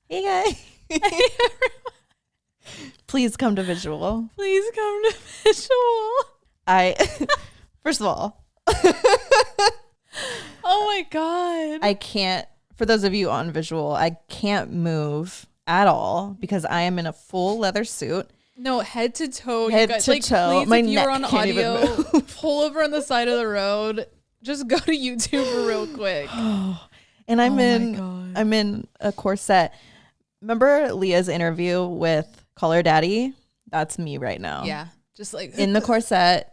Hey guys. Please come to visual. Please come to visual. First of all, oh my God. I can't, for those of you on visual, I can't move at all because I am in a full leather suit. No, head to toe. Head you guys, to like, toe. Please, My if you're neck on can't even audio, move. pull over on the side of the road. Just go to YouTube real quick. And I'm God. I'm in a corset. Remember Leah's interview with Call Her Daddy? That's me right now. Yeah. Just like In the corset,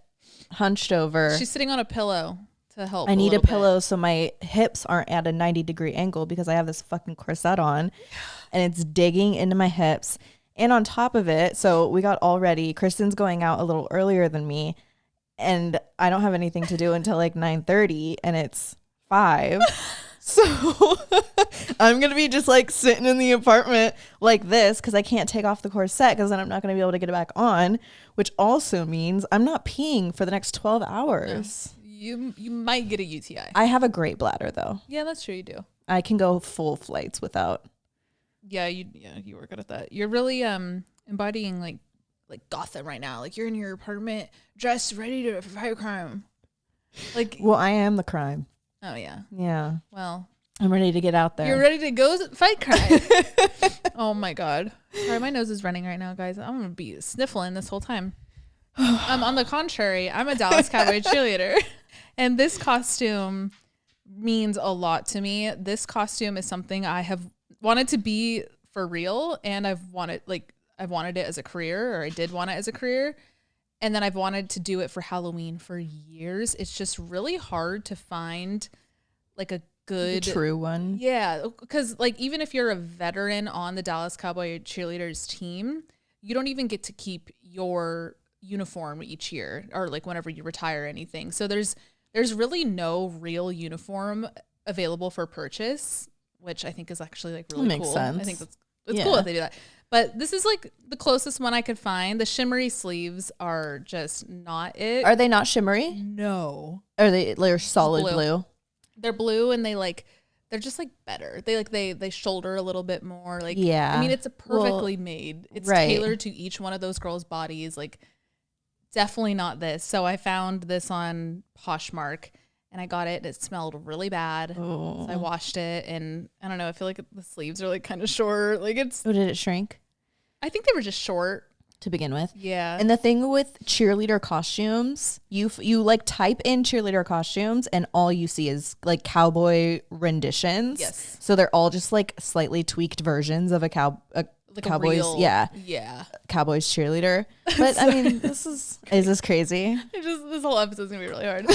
hunched over. she's sitting on a pillow to help. I need a little bit. pillow so my hips aren't at a 90-degree angle because I have this fucking corset on and it's digging into my hips. And on top of it, so we got all ready. Kristen's going out a little earlier than me and I don't have anything to do until like 9:30 and it's 5. So I'm going to be just like sitting in the apartment like this because I can't take off the corset because then I'm not going to be able to get it back on, which also means I'm not peeing for the next 12 hours. You might get a UTI. I have a great bladder though. Yeah, that's true. You do. I can go full flights without. Yeah, you were good at that. You're really embodying like Gotham right now. Like you're in your apartment, dressed, ready to fight crime. Like, Well, I am the crime. oh yeah. Yeah. Well, I'm ready to get out there. you're ready to go fight crime. Oh my God. Sorry, my nose is running right now, guys. I'm gonna be sniffling this whole time. On the contrary, I'm a Dallas Cowboy cheerleader, and this costume means a lot to me. This costume is something I have wanted to be for real, and I've wanted it as a career, or I did want it as a career. And then I've wanted to do it for Halloween for years. It's just really hard to find like a good true one. Yeah, because like even if you're a veteran on the Dallas Cowboy cheerleaders team, you don't even get to keep your uniform each year or like whenever you retire or anything. So there's really no real uniform available for purchase, which I think is actually like really Makes cool. sense. I think it's cool that they do that. But this is like the closest one I could find. The shimmery sleeves are just not it. Are they not shimmery? No. They're solid blue? They're blue and they're just like better. They shoulder a little bit more. Like, Yeah. I mean, it's a perfectly made. It's tailored to each one of those girls' bodies. Like, definitely not this. So I found this on Poshmark and I got it. It smelled really bad. So I washed it and I don't know. I feel like the sleeves are like kind of short. Like it's. Oh, did it shrink? I think they were just short to begin with. Yeah. And the thing with cheerleader costumes, you like type in cheerleader costumes and all you see is like cowboy renditions. Yes. So they're all just like slightly tweaked versions of a Cowboys, real, yeah, Cowboys cheerleader. But I mean, is this crazy? This whole episode's gonna be really hard.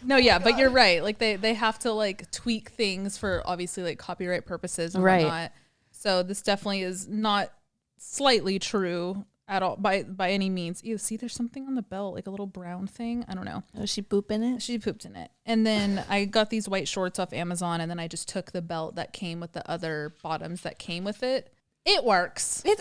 No, yeah, but you're right. Like they have to like tweak things for obviously like copyright purposes and whatnot. So this definitely is not slightly true at all by any means. You see, there's something on the belt, like a little brown thing. I don't know. Oh, she poop in it? She pooped in it. And then I got these white shorts off Amazon, and then I just took the belt that came with the other bottoms that came with it. It works. It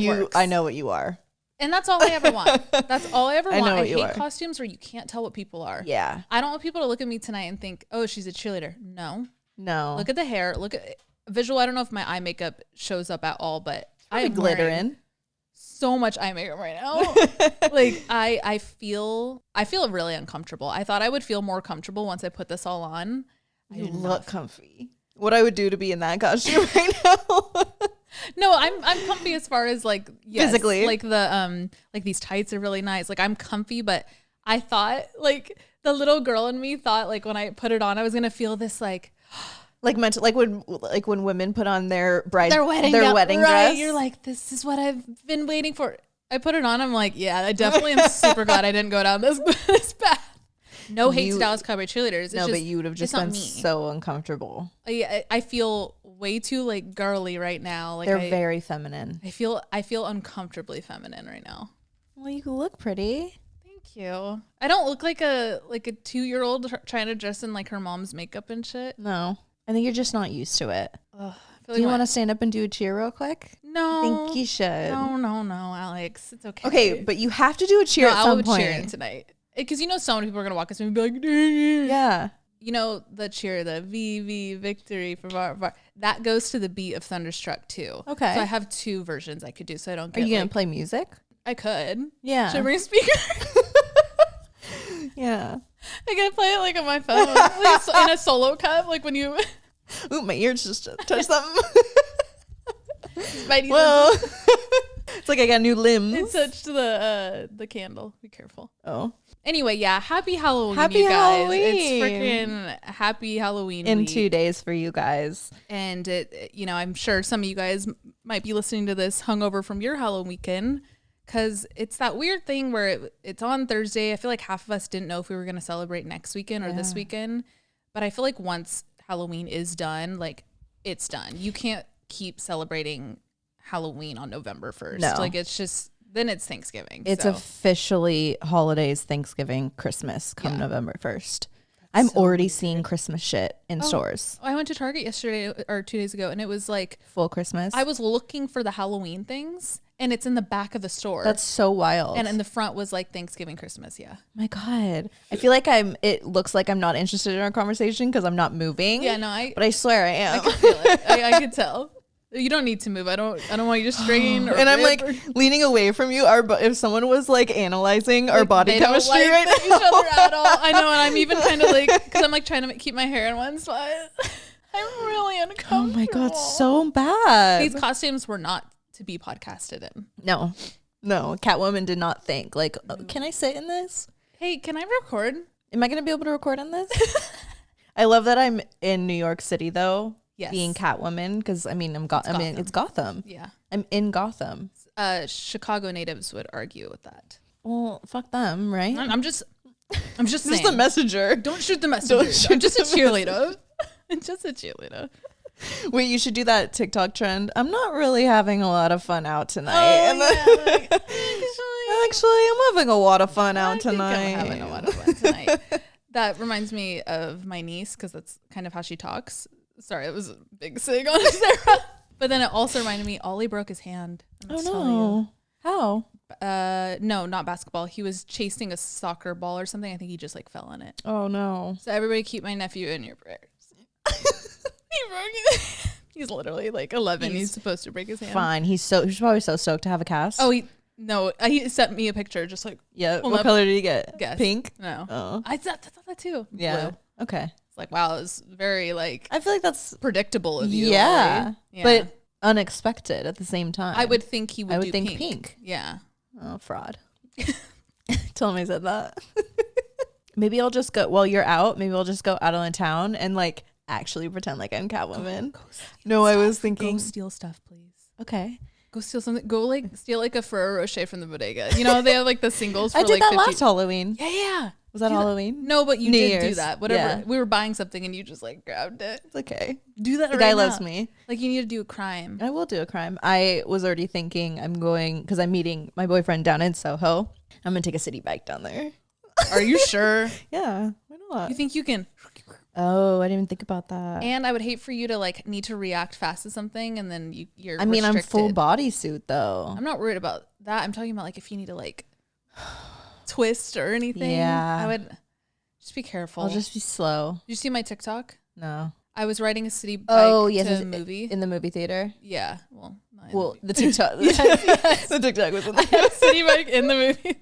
works. I know what you are. And that's all I ever want. That's all I ever want. I hate are. costumes where you can't tell what people are. Yeah. I don't want people to look at me tonight and think, oh, she's a cheerleader. No. Look at the hair. Look at visual. I don't know if my eye makeup shows up at all, but I'm glittering. So much eye makeup right now. Like I feel really uncomfortable. I thought I would feel more comfortable once I put this all on. You look comfy. What I would do to be in that costume right now. No, I'm comfy as far as like physically. Like the like these tights are really nice. Like I'm comfy, but I thought like the little girl in me thought like when I put it on I was gonna feel this like mental, like when women put on their wedding right, dress. You're like, this is what I've been waiting for. I put it on. I'm like, yeah, I definitely am super glad I didn't go down this path. No hate to Dallas Cowboy cheerleaders. It's but you would have just been so uncomfortable. I feel way too like girly right now. Like they're very feminine. I feel uncomfortably feminine right now. Well, you look pretty. Thank you. I don't look like a 2-year-old trying to dress in like her mom's makeup and shit. No. I think you're just not used to it. Do you want to stand up and do a cheer real quick? No. I think you should. No, Alex. It's okay. Okay, but you have to do a cheer at some point. I will cheer in tonight. Because so many people are going to walk us and be like, yeah. you know, the cheer, the VV victory for var. That goes to the beat of Thunderstruck too. Okay. So I have 2 versions I could do. So I don't get Are you going to play music? I could. Yeah. Should I bring a speaker? Yeah. I gotta play it like on my phone. Like in a solo cup. Like when you. Ooh, my ears just touched something. Well, it's like I got new limbs. it touched the candle. Be careful. Oh. Anyway, yeah. Happy Halloween, Happy you guys. Halloween. It's freaking Happy Halloween In week. 2 days for you guys. And you know, I'm sure some of you guys might be listening to this hungover from your Halloween weekend, because it's that weird thing where it's on Thursday. I feel like half of us didn't know if we were going to celebrate next weekend or this weekend. But I feel like once Halloween is done, like it's done. You can't keep celebrating Halloween on November 1st. No. Like it's just, then it's Thanksgiving. It's so. officially holidays, Thanksgiving, Christmas come November 1st. I'm so already weird. seeing Christmas shit in stores. I went to Target yesterday or 2 days ago, and it was like Full Christmas. I was looking for the Halloween things, and it's in the back of the store. That's so wild. And in the front was like Thanksgiving, Christmas. Yeah. My God. I feel like it looks like I'm not interested in our conversation because I'm not moving. Yeah, no, but I swear I am. I can feel it. I can tell. You don't need to move. I don't want you to strain. Or and I'm like or, leaning away from you. If someone was like analyzing our body they don't chemistry like right each now. other at all. I know, and I'm even kind of like, because I'm like trying to keep my hair in one spot. I'm really uncomfortable. Oh my God, so bad. These costumes were not to be podcasted in. No, Catwoman did not think like, oh, can I sit in this? Hey, can I record? Am I going to be able to record on this? I love that I'm in New York City though. Yes. Being Catwoman, because I mean it's Gotham. Yeah. I'm in Gotham. Chicago natives would argue with that. Well, fuck them, right? I'm just saying. Just the messenger. Don't shoot the messenger. I'm just a cheerleader. I'm just a cheerleader. Wait, you should do that TikTok trend. I'm not really having a lot of fun out tonight. Oh, And yeah, like, actually, I'm having a lot of fun out tonight. I'm having a lot of fun tonight. That reminds me of my niece, because that's kind of how she talks. Sorry, it was a big sig on Sarah. But then it also reminded me, Ollie broke his hand. Oh no. How? No, not basketball. He was chasing a soccer ball or something. I think he just like fell on it. Oh no. So everybody keep my nephew in your prayers. He broke it. He's literally like 11. He's supposed to break his hand. Fine. He's probably so stoked to have a cast. Oh, he sent me a picture just like. Yeah. What color did he get? Guess. Pink? No. Oh. I thought that too. Yeah. Blue. Okay. It's like, wow, it was very like I feel like that's predictable of you. yeah. Right? Yeah. But unexpected at the same time. I would think he would I would do think pink. pink. Yeah. Oh, fraud. Tell him I said that. Maybe I'll just go while you're out. Maybe I'll just go out on the town and like actually pretend like I'm Catwoman. No, I was thinking. Go steal stuff, please. Okay. Go steal something. Go like steal like a Ferrero Rocher from the bodega. You know, they have like the singles for I did like that 50. last Halloween. Yeah. Was that Halloween? No, but you New did do Year's. that. Whatever. Yeah. We were buying something and you just like grabbed it. It's okay. Do that The right guy now. loves me. Like you need to do a crime. I will do a crime. I was already thinking I'm going because I'm meeting my boyfriend down in Soho. I'm gonna take a city bike down there. Are you sure? Yeah. Why not? You think you can? Oh, I didn't even think about that. And I would hate for you to like need to react fast to something and then you're I mean, restricted. I'm full bodysuit though. I'm not worried about that. I'm talking about like if you need to like twist or anything. Yeah. I would just be careful. I'll just be slow. Did you see my TikTok? No. I was riding a city bike yes, to a movie. in the movie theater. Yeah. Well, not in Well, the the TikTok. Yes. The TikTok was in I had a city bike in the movie.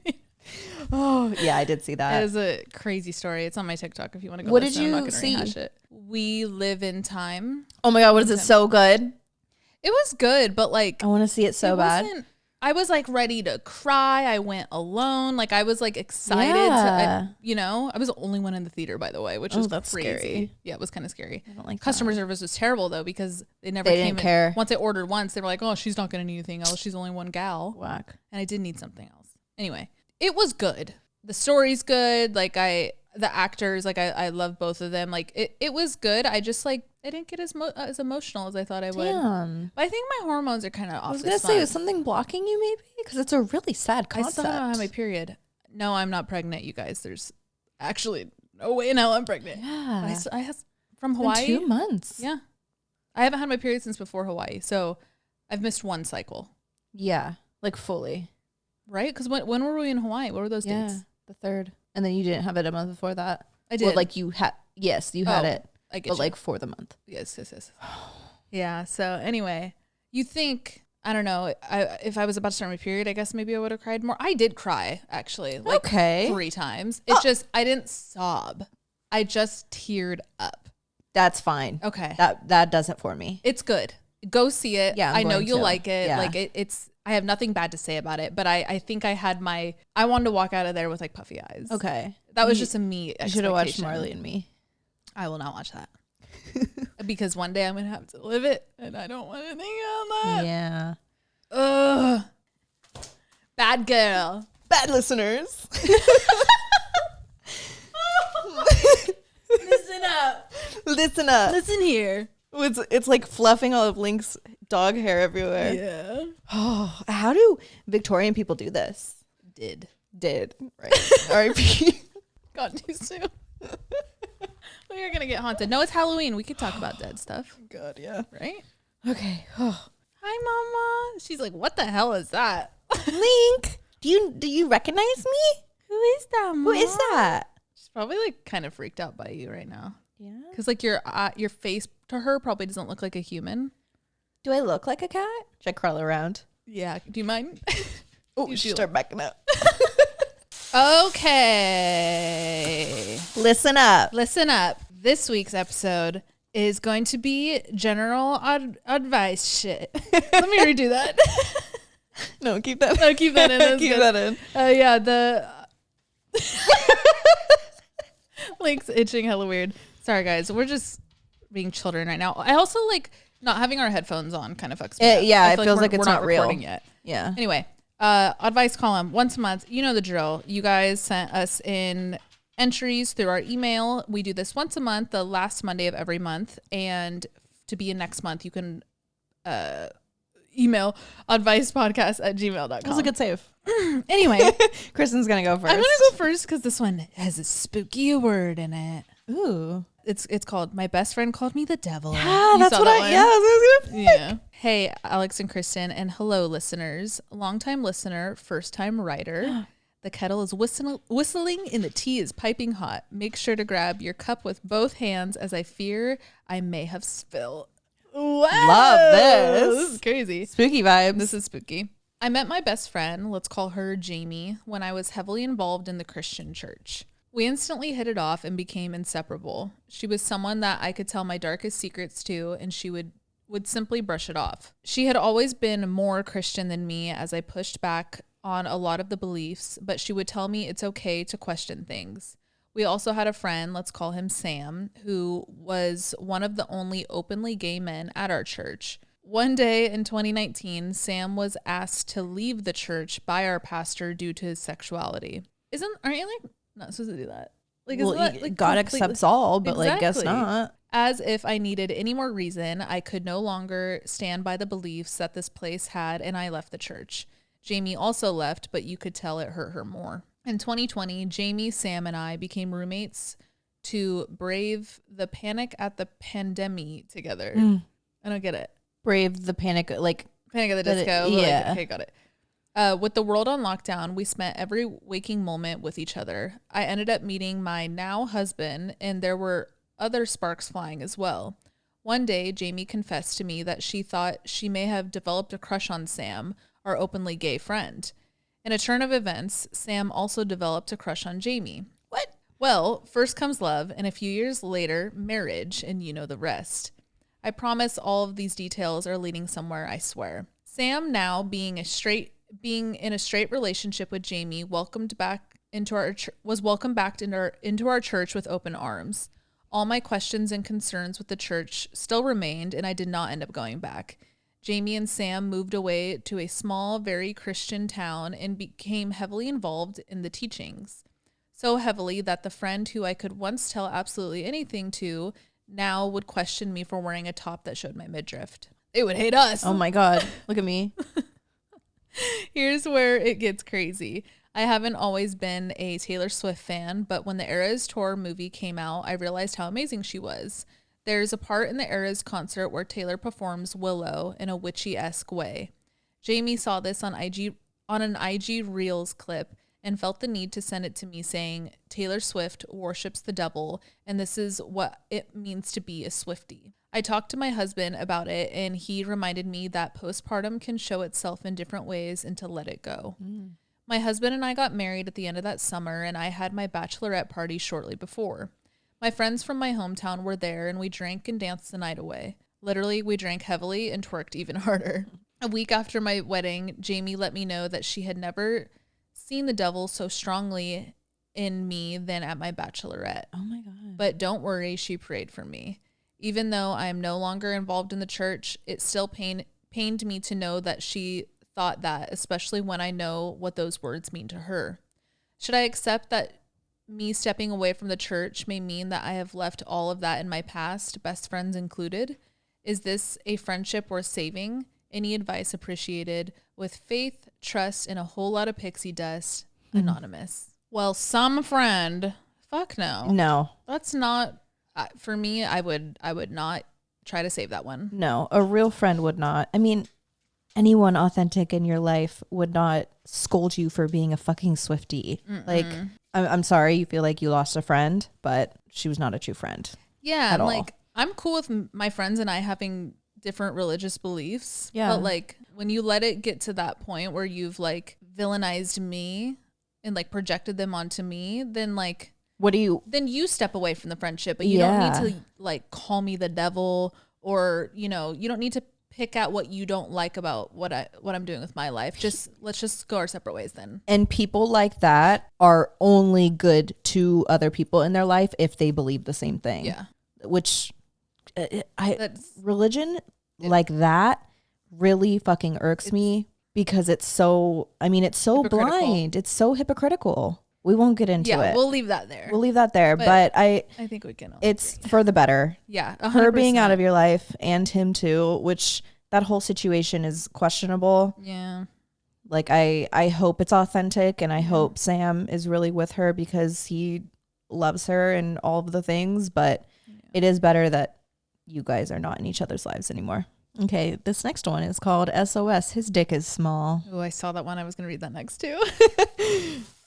Oh, yeah, I did see It that. is a crazy story. It's on my TikTok if you want to go What listen. did I'm not you gonna see? rehash it. We Live in Time. Oh my God, what is it? So good. It was good, but like I want to see it so bad. I was like ready to cry. I went alone. Like I was like excited Yeah. I was the only one in the theater, by the way, which is that's crazy. scary. Yeah, it was kind of scary. I don't like Customer service was terrible though, because they never They came didn't in. care. Once I ordered once, they were like, oh, she's not going to need anything else. She's only one gal. Whack. And I did need something else. Anyway, it was good. The story's good. Like the actors, like I love both of them. Like it was good. I just like, I didn't get as emotional as I thought I would. Damn. But I think my hormones are kind of off. I was this going to say, month. is something blocking you maybe? Because it's a really sad I concept. still don't have my period. No, I'm not pregnant, you guys. There's actually no way in hell I'm pregnant. Yeah. But I have from It's been Hawaii. 2 months. Yeah. I haven't had my period since before Hawaii. So I've missed one cycle. Yeah. Like fully. Right? Because when were we in Hawaii? What were those dates? The 3rd. And then you didn't have it a month before that. I did. Well, like you had, yes, you had it, I get but you. like for the month. Yes. Yeah. So anyway, you think, I don't know, if I was about to start my period, I guess maybe I would have cried more. I did cry, actually, like 3 times. It's just, I didn't sob. I just teared up. That's fine. Okay. That does it for me. It's good. Go see it. Yeah, I know you'll like it. Yeah. Like it's, I have nothing bad to say about it, but I think I wanted to walk out of there with like puffy eyes. Okay. That was just a me You should have watched expectation. Marley and Me. I will not watch that. Because one day I'm going to have to live it, and I don't want anything on that. Yeah. Ugh. Bad girl. Bad listeners. Listen up. Listen up. Listen here. It's like fluffing all of Link's dog hair everywhere. Yeah. Oh, how do Victorian people do this? Did. Right. R.I.P. Got too soon. We are going to get haunted. No, it's Halloween. We could talk about dead stuff. God, yeah. Right? Okay. Oh. Hi, Mama. She's like, what the hell is that? Link, do you recognize me? Who is that, Mama? Who is that? She's probably like kind of freaked out by you right now. Yeah. Because like your face to her probably doesn't look like a human. Do I look like a cat? Should I crawl around? Yeah. Do you mind? Oh, you should start backing up. Okay. Listen up. Listen up. This week's episode is going to be general advice shit. Let me redo that. No, keep that. No, keep that in. Keep that in. Yeah, the Link's itching hella weird. Sorry, guys. We're just being children right now. I also like not having our headphones on kind of fucks me up. Yeah, I it feel feels like it's we're not real recording yet. Yeah. Anyway, advice column once a month. You know the drill. You guys sent us in entries through our email. We do this once a month, the last Monday of every month. And to be in next month, you can email advicepodcast@gmail.com. That was a good save. Anyway, Kristen's gonna go first. I'm gonna go first because this one has a spooky word in it. Ooh. It's called My Best Friend Called Me the Devil. Yeah, You that's saw what that I. one? Yeah, that's what I was gonna. Yeah. Hey, Alex and Kristen, and hello, listeners. Longtime listener, first time writer. The kettle is whistling and the tea is piping hot. Make sure to grab your cup with both hands, as I fear I may have spilled. Wow. Love this. This is crazy. Spooky vibes. This is spooky. I met my best friend, let's call her Jamie, when I was heavily involved in the Christian church. We instantly hit it off and became inseparable. She was someone that I could tell my darkest secrets to, and she would simply brush it off. She had always been more Christian than me, as I pushed back on a lot of the beliefs, but she would tell me it's okay to question things. We also had a friend, let's call him Sam, who was one of the only openly gay men at our church. One day in 2019, Sam was asked to leave the church by our pastor due to his sexuality. Aren't you like not supposed to do that? Like, well, isn't that, like, God completely- accepts all, but like, guess Exactly. not. As if I needed any more reason, I could no longer stand by the beliefs that this place had, and I left the church. Jamie also left, but you could tell it hurt her more. In 2020, Jamie, Sam, and I became roommates to brave the panic at the pandemic together. I don't get it. Brave the panic, like Panic at the Disco. yeah. Like, okay, got it. With the world on lockdown, we spent every waking moment with each other. I ended up meeting my now husband, and there were other sparks flying as well. One day, Jamie confessed to me that she thought she may have developed a crush on Sam, our openly gay friend. In a turn of events, Sam also developed a crush on Jamie. What? Well, first comes love, and a few years later, marriage, and you know the rest. I promise all of these details are leading somewhere, I swear. Sam, now being in a straight relationship with Jamie, was welcomed back into our church with open arms. All my questions and concerns with the church still remained, and I did not end up going back. Jamie and Sam moved away to a small, very Christian town and became heavily involved in the teachings. So heavily that the friend who I could once tell absolutely anything to now would question me for wearing a top that showed my midriff. They would hate us. oh my God, look at me. Here's where it gets crazy. I haven't always been a Taylor Swift fan, but when the Eras Tour movie came out, I realized how amazing she was. There's a part in the Eras concert where Taylor performs Willow in a witchy-esque way. Jamie saw this on an IG Reels clip and felt the need to send it to me saying, Taylor Swift worships the devil, and this is what it means to be a Swiftie. I talked to my husband about it, and he reminded me that postpartum can show itself in different ways and to let it go. My husband and I got married at the end of that summer, and I had my bachelorette party shortly before. My friends from my hometown were there, and we drank and danced the night away. Literally, we drank heavily and twerked even harder. A week after my wedding, Jamie let me know that she had never seen the devil so strongly in me than at my bachelorette. Oh my God. But don't worry, she prayed for me. Even though I am no longer involved in the church, it still pained me to know that she thought that, especially when I know what those words mean to her. Should I accept that me stepping away from the church may mean that I have left all of that in my past, best friends included? Is this a friendship worth saving? Any advice appreciated. With faith, trust, and a whole lot of pixie dust. Anonymous. Well, some friend. Fuck no. No. That's not, for me, I would not try to save that one. No, a real friend would not. I mean, anyone authentic in your life would not scold you for being a fucking Swiftie. Like, I'm sorry you feel like you lost a friend, but she was not a true friend. Yeah, at all. like, I'm cool with my friends and I having different religious beliefs. Yeah. But like when you let it get to that point where you've like villainized me and like projected them onto me, then like then you step away from the friendship. But you don't need to like call me the devil, or you don't need to pick out what you don't like about what I'm doing with my life. Let's just go our separate ways then. And people like that are only good to other people in their life if they believe the same thing. Yeah. Which religion like that really fucking irks me, because it's so blind. It's so hypocritical. We won't get into it. We'll leave that there. But I think we can. It's for the better. Yeah. 100%. Her being out of your life and him too, which that whole situation is questionable. Yeah. Like I hope it's authentic, and I hope Sam is really with her because he loves her and all of the things, but it is better that you guys are not in each other's lives anymore. Okay, this next one is called SOS. His dick is small. Oh, I saw that one. I was going to read that next too.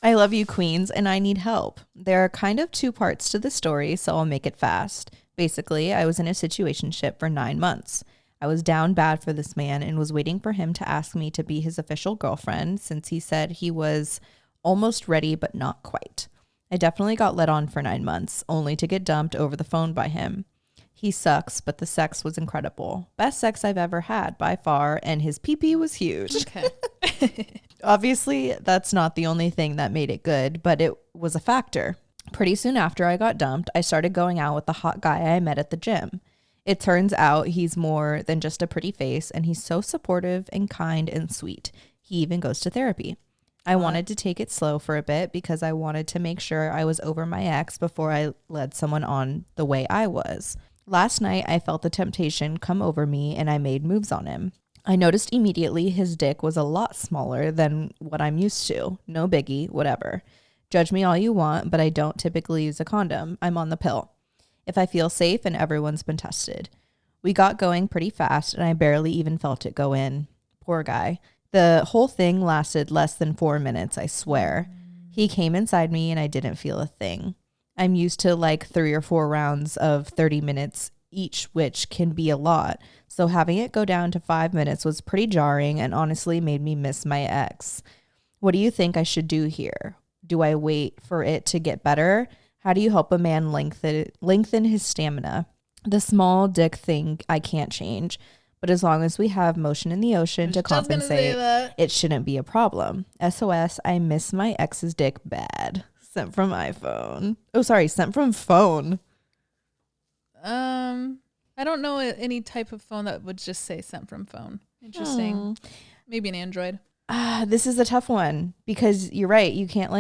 I love you, queens, and I need help. There are kind of two parts to the story, so I'll make it fast. Basically, I was in a situationship for 9 months. I was down bad for this man and was waiting for him to ask me to be his official girlfriend, since he said he was almost ready but not quite. I definitely got let on for 9 months, only to get dumped over the phone by him. He sucks, but the sex was incredible. Best sex I've ever had by far, and his pee-pee was huge. Okay. Obviously, that's not the only thing that made it good, but it was a factor. Pretty soon after I got dumped, I started going out with the hot guy I met at the gym. It turns out he's more than just a pretty face, and he's so supportive and kind and sweet. He even goes to therapy. I wanted to take it slow for a bit because I wanted to make sure I was over my ex before I led someone on the way I was. Last night, I felt the temptation come over me and I made moves on him. I noticed immediately his dick was a lot smaller than what I'm used to. No biggie, whatever. Judge me all you want, but I don't typically use a condom. I'm on the pill. If I feel safe and everyone's been tested. We got going pretty fast and I barely even felt it go in. Poor guy. The whole thing lasted less than 4 minutes, I swear. He came inside me and I didn't feel a thing. I'm used to like 3 or 4 rounds of 30 minutes each, which can be a lot. So having it go down to 5 minutes was pretty jarring and honestly made me miss my ex. What do you think I should do here? Do I wait for it to get better? How do you help a man lengthen his stamina? The small dick thing I can't change, but as long as we have motion in the ocean to compensate, it shouldn't be a problem. SOS, I miss my ex's dick bad. Sent from iPhone. Oh, sorry, sent from phone. I don't know any type of phone that would just say sent from phone. Interesting. Maybe an Android. This is a tough one because you're right. You can't.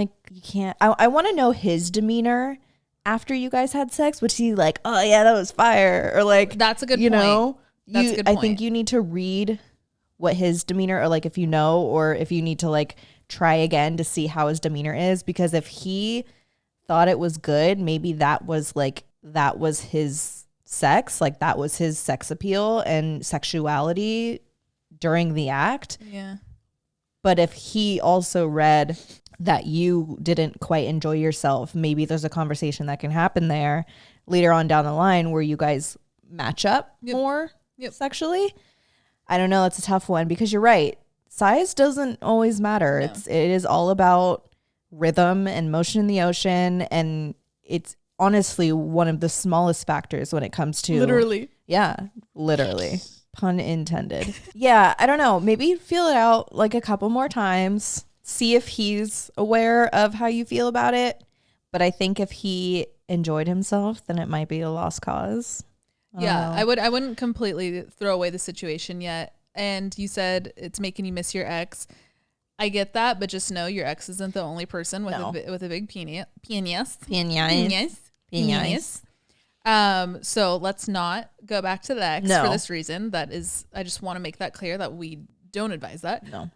I want to know his demeanor after you guys had sex. Was he like, oh yeah, that was fire? Or like, that's a good point. You know, that's a good point. I think you need to read what his demeanor, or like if you know, or if you need to like try again to see how his demeanor is, because if he thought it was good, maybe that was his sex, like that was his sex appeal and sexuality during the act. Yeah. But if he also read that you didn't quite enjoy yourself, maybe there's a conversation that can happen there later on down the line where you guys match up more sexually. I don't know. It's a tough one because you're right. Size doesn't always matter. No. It is all about rhythm and motion in the ocean. And it's honestly one of the smallest factors when it comes to Literally. Yeah, literally. Pun intended. Yeah, I don't know. Maybe feel it out like a couple more times. See if he's aware of how you feel about it. But I think if he enjoyed himself, then it might be a lost cause. I wouldn't completely throw away the situation yet. And you said it's making you miss your ex. I get that, but just know your ex isn't the only person with a big penis. So let's not go back to the ex for this reason. That is, I just want to make that clear that we don't advise that. No.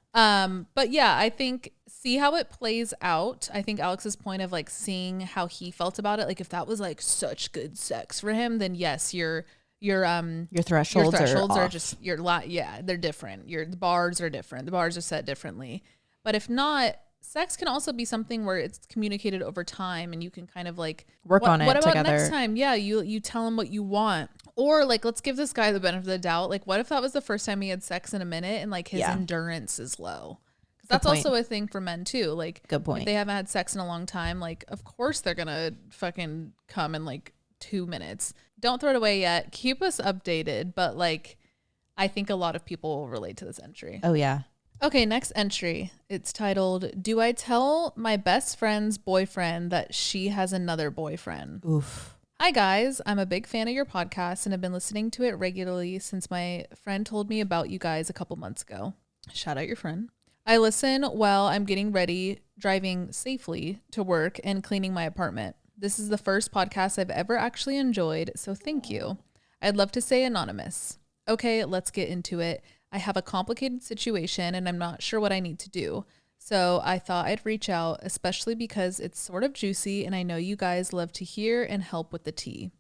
But yeah, I think see how it plays out. I think Alex's point of like seeing how he felt about it, like if that was like such good sex for him, then yes, your thresholds are just they're different. The bars are different. The bars are set differently. But if not, sex can also be something where it's communicated over time and you can kind of like work on it together. What about next time? Yeah, you tell him what you want. Or like, let's give this guy the benefit of the doubt. Like, what if that was the first time he had sex in a minute and like his endurance is low? Because that's also a thing for men too. Like, good point. If they haven't had sex in a long time, like, of course they're gonna fucking come in like 2 minutes. Don't throw it away yet. Keep us updated. But like, I think a lot of people will relate to this entry. Oh yeah. Okay, next entry. It's titled, "Do I tell my best friend's boyfriend that she has another boyfriend?" Oof. Hi guys, I'm a big fan of your podcast and have been listening to it regularly since my friend told me about you guys a couple months ago. Shout out your friend. I listen while I'm getting ready, driving safely to work and cleaning my apartment. This is the first podcast I've ever actually enjoyed, so thank you. I'd love to say anonymous. Okay, let's get into it. I have a complicated situation and I'm not sure what I need to do. So I thought I'd reach out, especially because it's sort of juicy and I know you guys love to hear and help with the tea.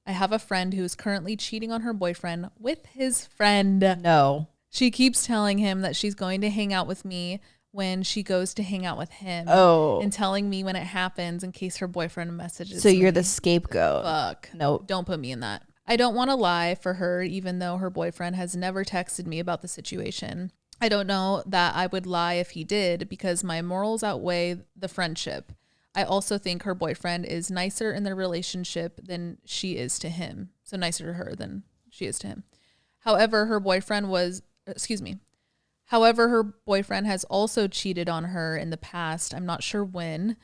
I have a friend who's currently cheating on her boyfriend with his friend. No. She keeps telling him that she's going to hang out with me when she goes to hang out with him. Oh. And telling me when it happens in case her boyfriend messages So me. you're the scapegoat. Fuck. Nope. Don't put me in that. I don't want to lie for her, even though her boyfriend has never texted me about the situation. I don't know that I would lie if he did because my morals outweigh the friendship. I also think her boyfriend is nicer in their relationship than she is to him. So nicer to her than she is to him. However, her boyfriend has also cheated on her in the past. I'm not sure when.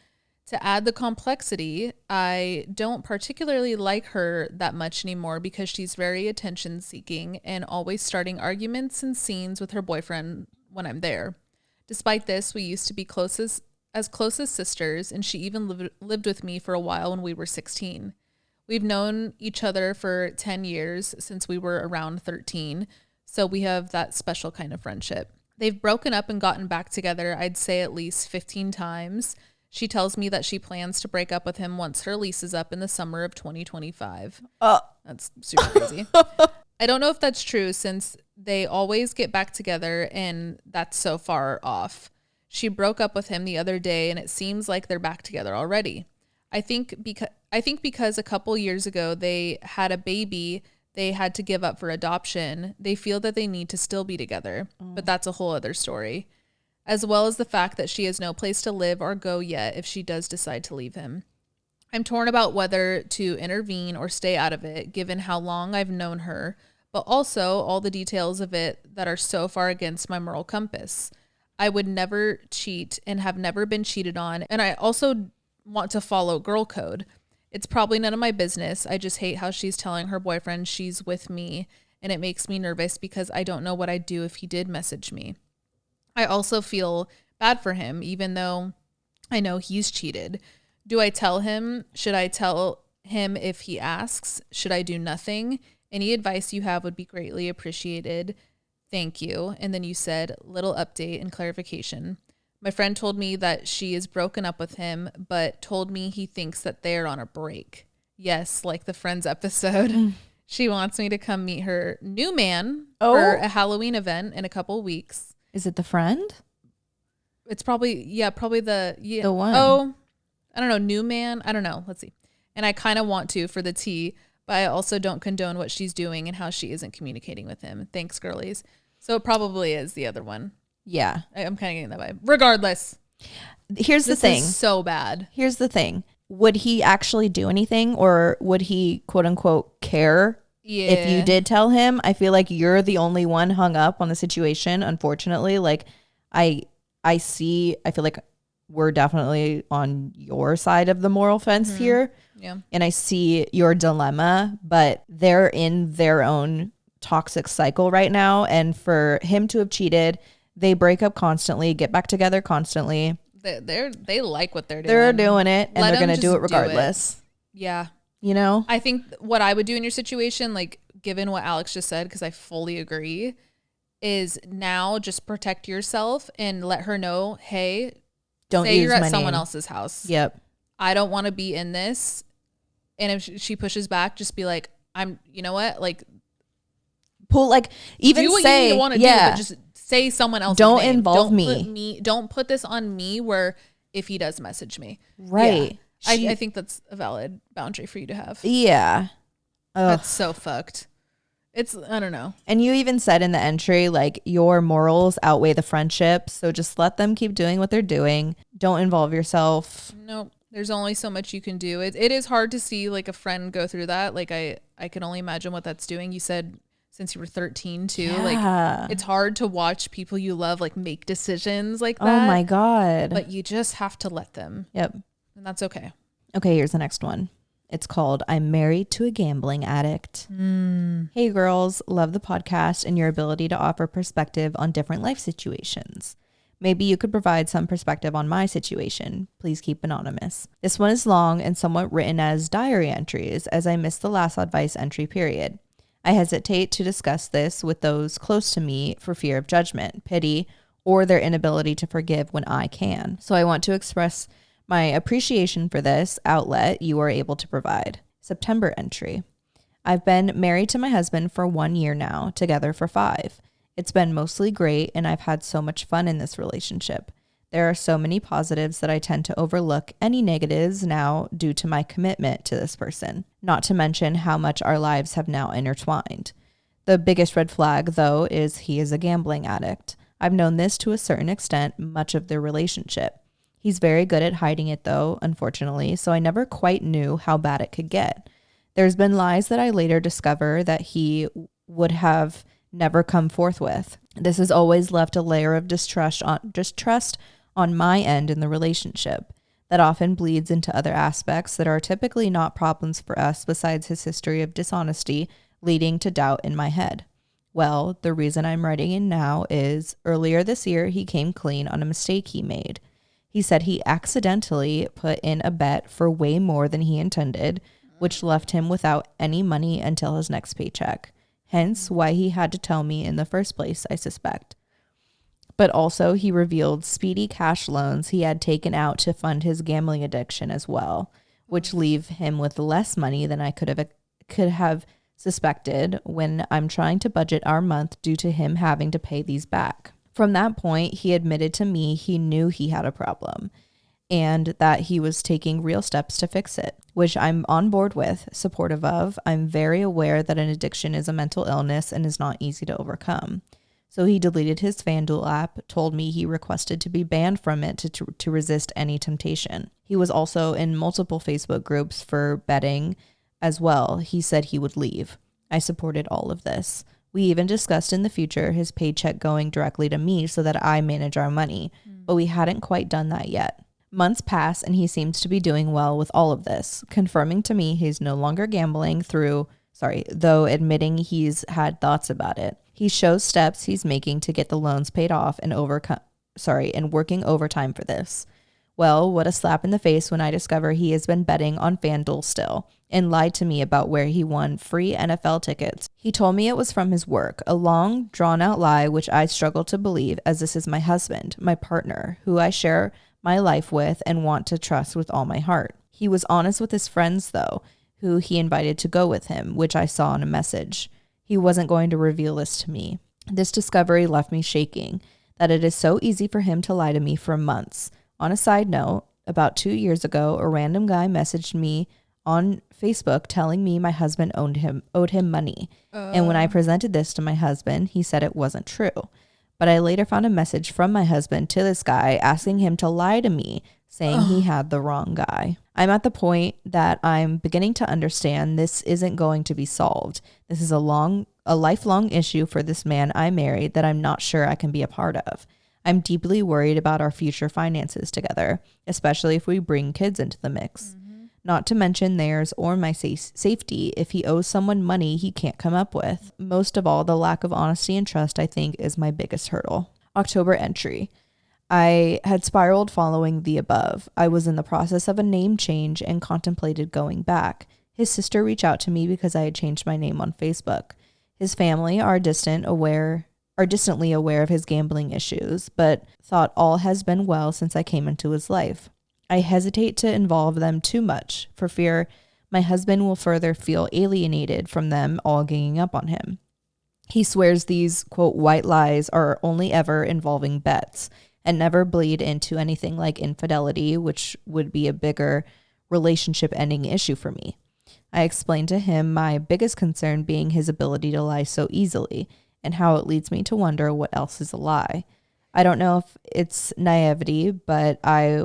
To add the complexity, I don't particularly like her that much anymore because she's very attention seeking and always starting arguments and scenes with her boyfriend when I'm there. Despite this, we used to be close as sisters, and she even lived with me for a while when we were 16. We've known each other for 10 years since we were around 13, so we have that special kind of friendship. They've broken up and gotten back together, I'd say at least 15 times. She tells me that she plans to break up with him once her lease is up in the summer of 2025. That's super crazy. I don't know if that's true since they always get back together and that's so far off. She broke up with him the other day and it seems like they're back together already. I think because a couple years ago they had a baby they had to give up for adoption, they feel that they need to still be together. But that's a whole other story. As well as the fact that she has no place to live or go yet if she does decide to leave him. I'm torn about whether to intervene or stay out of it, given how long I've known her, but also all the details of it that are so far against my moral compass. I would never cheat and have never been cheated on, and I also want to follow girl code. It's probably none of my business. I just hate how she's telling her boyfriend she's with me, and it makes me nervous because I don't know what I'd do if he did message me. I also feel bad for him, even though I know he's cheated. Do I tell him? Should I tell him if he asks? Should I do nothing? Any advice you have would be greatly appreciated. Thank you. And then you said, little update and clarification. My friend told me that she is broken up with him, but told me he thinks that they're on a break. Yes, like the Friends episode. She wants me to come meet her new man for a Halloween event in a couple weeks. Is it the friend? It's probably The one. Oh, I don't know. New man. I don't know. Let's see. And I kind of want to for the tea, but I also don't condone what she's doing and how she isn't communicating with him. Thanks, girlies. So it probably is the other one. Yeah. I'm kind of getting that vibe. Regardless. Here's the thing. This is so bad. Here's the thing. Would he actually do anything, or would he quote unquote care if you did tell him? I feel like you're the only one hung up on the situation, unfortunately. Like I feel like we're definitely on your side of the moral fence here. Yeah. And I see your dilemma, but they're in their own toxic cycle right now. And for him to have cheated, they break up constantly, get back together constantly. They like what they're doing. They're doing it, and Let they're going to them do it just regardless. Yeah. You know? I think what I would do in your situation, like given what Alex just said, because I fully agree, is now just protect yourself and let her know, hey, don't say use you're at my someone name. else's house. Yep. I don't want to be in this. And if she pushes back, just be like, you know what? Like, Pull, like, even do what say, you want to do, but just say someone else's don't name. involve Don't put this on me where if he does message me. Right. Yeah. I think that's a valid boundary for you to have. Yeah. That's so fucked. I don't know. And you even said in the entry, like, your morals outweigh the friendship. So just let them keep doing what they're doing. Don't involve yourself. No, there's only so much you can do. It is hard to see like a friend go through that. Like I can only imagine what that's doing. You said since you were 13 too. Yeah. Like it's hard to watch people you love like make decisions like that. Oh my God. But you just have to let them. Yep. And that's okay. Okay, here's the next one. It's called I'm Married to a Gambling Addict. Hey girls, love the podcast and your ability to offer perspective on different life situations. Maybe you could provide some perspective on my situation. Please keep anonymous. This one is long and somewhat written as diary entries, as I missed the last Oddvice entry period. I hesitate to discuss this with those close to me for fear of judgment, pity, or their inability to forgive when I can. So I want to express my appreciation for this outlet you are able to provide. September entry. I've been married to my husband for 1 year now, together for 5. It's been mostly great, and I've had so much fun in this relationship. There are so many positives that I tend to overlook any negatives now due to my commitment to this person, not to mention how much our lives have now intertwined. The biggest red flag, though, is he is a gambling addict. I've known this to a certain extent much of their relationship. He's very good at hiding it, though, unfortunately, so I never quite knew how bad it could get. There's been lies that I later discover that he would have never come forth with. This has always left a layer of distrust on my end in the relationship that often bleeds into other aspects that are typically not problems for us besides his history of dishonesty leading to doubt in my head. Well, the reason I'm writing in now is earlier this year he came clean on a mistake he made. He said he accidentally put in a bet for way more than he intended, which left him without any money until his next paycheck. Hence why he had to tell me in the first place, I suspect. But also he revealed speedy cash loans he had taken out to fund his gambling addiction as well, which leave him with less money than I could have suspected when I'm trying to budget our month due to him having to pay these back. From that point, he admitted to me he knew he had a problem and that he was taking real steps to fix it, which I'm on board with, supportive of. I'm very aware that an addiction is a mental illness and is not easy to overcome. So he deleted his FanDuel app, told me he requested to be banned from it to resist any temptation. He was also in multiple Facebook groups for betting as well. He said he would leave. I supported all of this. We even discussed in the future his paycheck going directly to me so that I manage our money, but we hadn't quite done that yet. Months pass and he seems to be doing well with all of this, confirming to me he's no longer gambling though admitting he's had thoughts about it. He shows steps he's making to get the loans paid off and working overtime for this. Well, what a slap in the face when I discover he has been betting on FanDuel still and lied to me about where he won free NFL tickets. He told me it was from his work, a long, drawn-out lie which I struggle to believe as this is my husband, my partner, who I share my life with and want to trust with all my heart. He was honest with his friends, though, who he invited to go with him, which I saw in a message. He wasn't going to reveal this to me. This discovery left me shaking. that it is so easy for him to lie to me for months. On a side note, about 2 years ago, a random guy messaged me on Facebook telling me my husband owed him money. And when I presented this to my husband, he said it wasn't true. But I later found a message from my husband to this guy asking him to lie to me, saying he had the wrong guy. I'm at the point that I'm beginning to understand this isn't going to be solved. This is a lifelong issue for this man I married that I'm not sure I can be a part of. I'm deeply worried about our future finances together, especially if we bring kids into the mix. Not to mention theirs or my safety if he owes someone money he can't come up with. Most of all, the lack of honesty and trust, I think, is my biggest hurdle. October entry. I had spiraled following the above. I was in the process of a name change and contemplated going back. His sister reached out to me because I had changed my name on Facebook. His family are distantly aware of his gambling issues, but thought all has been well since I came into his life. I hesitate to involve them too much for fear my husband will further feel alienated from them all ganging up on him. He swears these, quote, white lies are only ever involving bets and never bleed into anything like infidelity, which would be a bigger relationship ending issue for me. I explained to him my biggest concern being his ability to lie so easily and how it leads me to wonder what else is a lie. I don't know if it's naivety, but I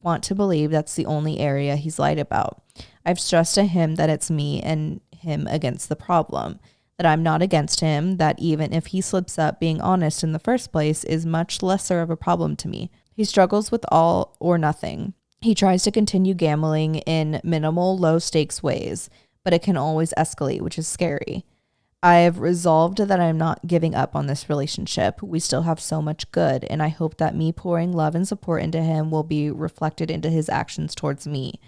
want to believe that's the only area he's lied about. I've stressed to him that it's me and him against the problem, that I'm not against him, that even if he slips up, being honest in the first place is much lesser of a problem to me. He struggles with all or nothing. He tries to continue gambling in minimal, low-stakes ways, but it can always escalate, which is scary. I have resolved that I'm not giving up on this relationship. We still have so much good, and I hope that me pouring love and support into him will be reflected into his actions towards me.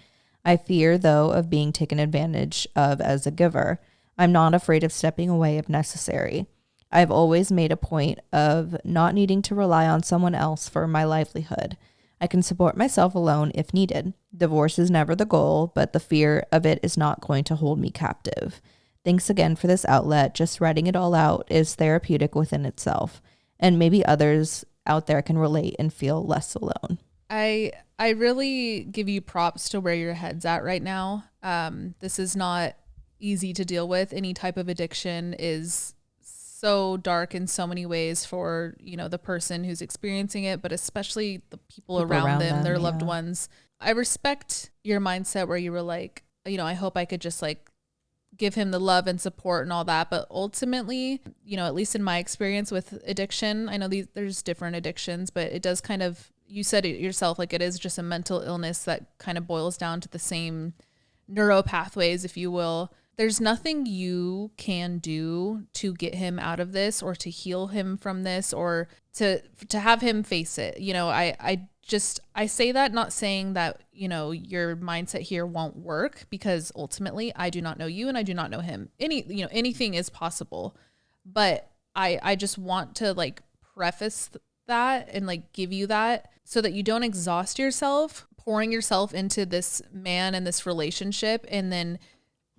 I fear, though, of being taken advantage of as a giver. I'm not afraid of stepping away if necessary. I've always made a point of not needing to rely on someone else for my livelihood. I can support myself alone if needed. Divorce is never the goal, but the fear of it is not going to hold me captive. Thanks again for this outlet. Just writing it all out is therapeutic within itself. And maybe others out there can relate and feel less alone. I really give you props to where your head's at right now. This is not easy to deal with. Any type of addiction is so dark in so many ways for, the person who's experiencing it, but especially the people around them, their loved ones. I respect your mindset where you were like, I hope I could just give him the love and support and all that. But ultimately, at least in my experience with addiction, I know there's different addictions, but it does kind of, you said it yourself, it is just a mental illness that kind of boils down to the same neuro pathways, if you will. There's nothing you can do to get him out of this or to heal him from this or to have him face it. I say that not saying that, your mindset here won't work, because ultimately I do not know you and I do not know him. Anything is possible, but I just want to preface that and give you that so that you don't exhaust yourself pouring yourself into this man and this relationship, and then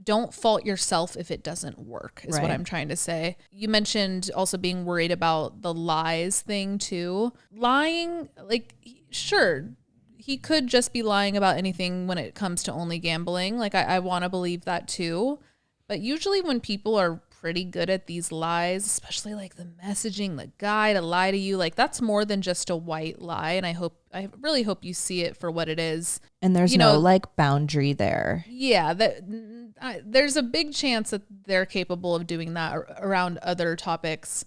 don't fault yourself if it doesn't work is what I'm trying to say. You mentioned also being worried about the lies thing too. Lying, sure, he could just be lying about anything when it comes to only gambling. I want to believe that too. But usually when people are pretty good at these lies, especially the messaging, the guy to lie to you, that's more than just a white lie. And I really hope you see it for what it is. And there's no boundary there. Yeah. There's a big chance that they're capable of doing that around other topics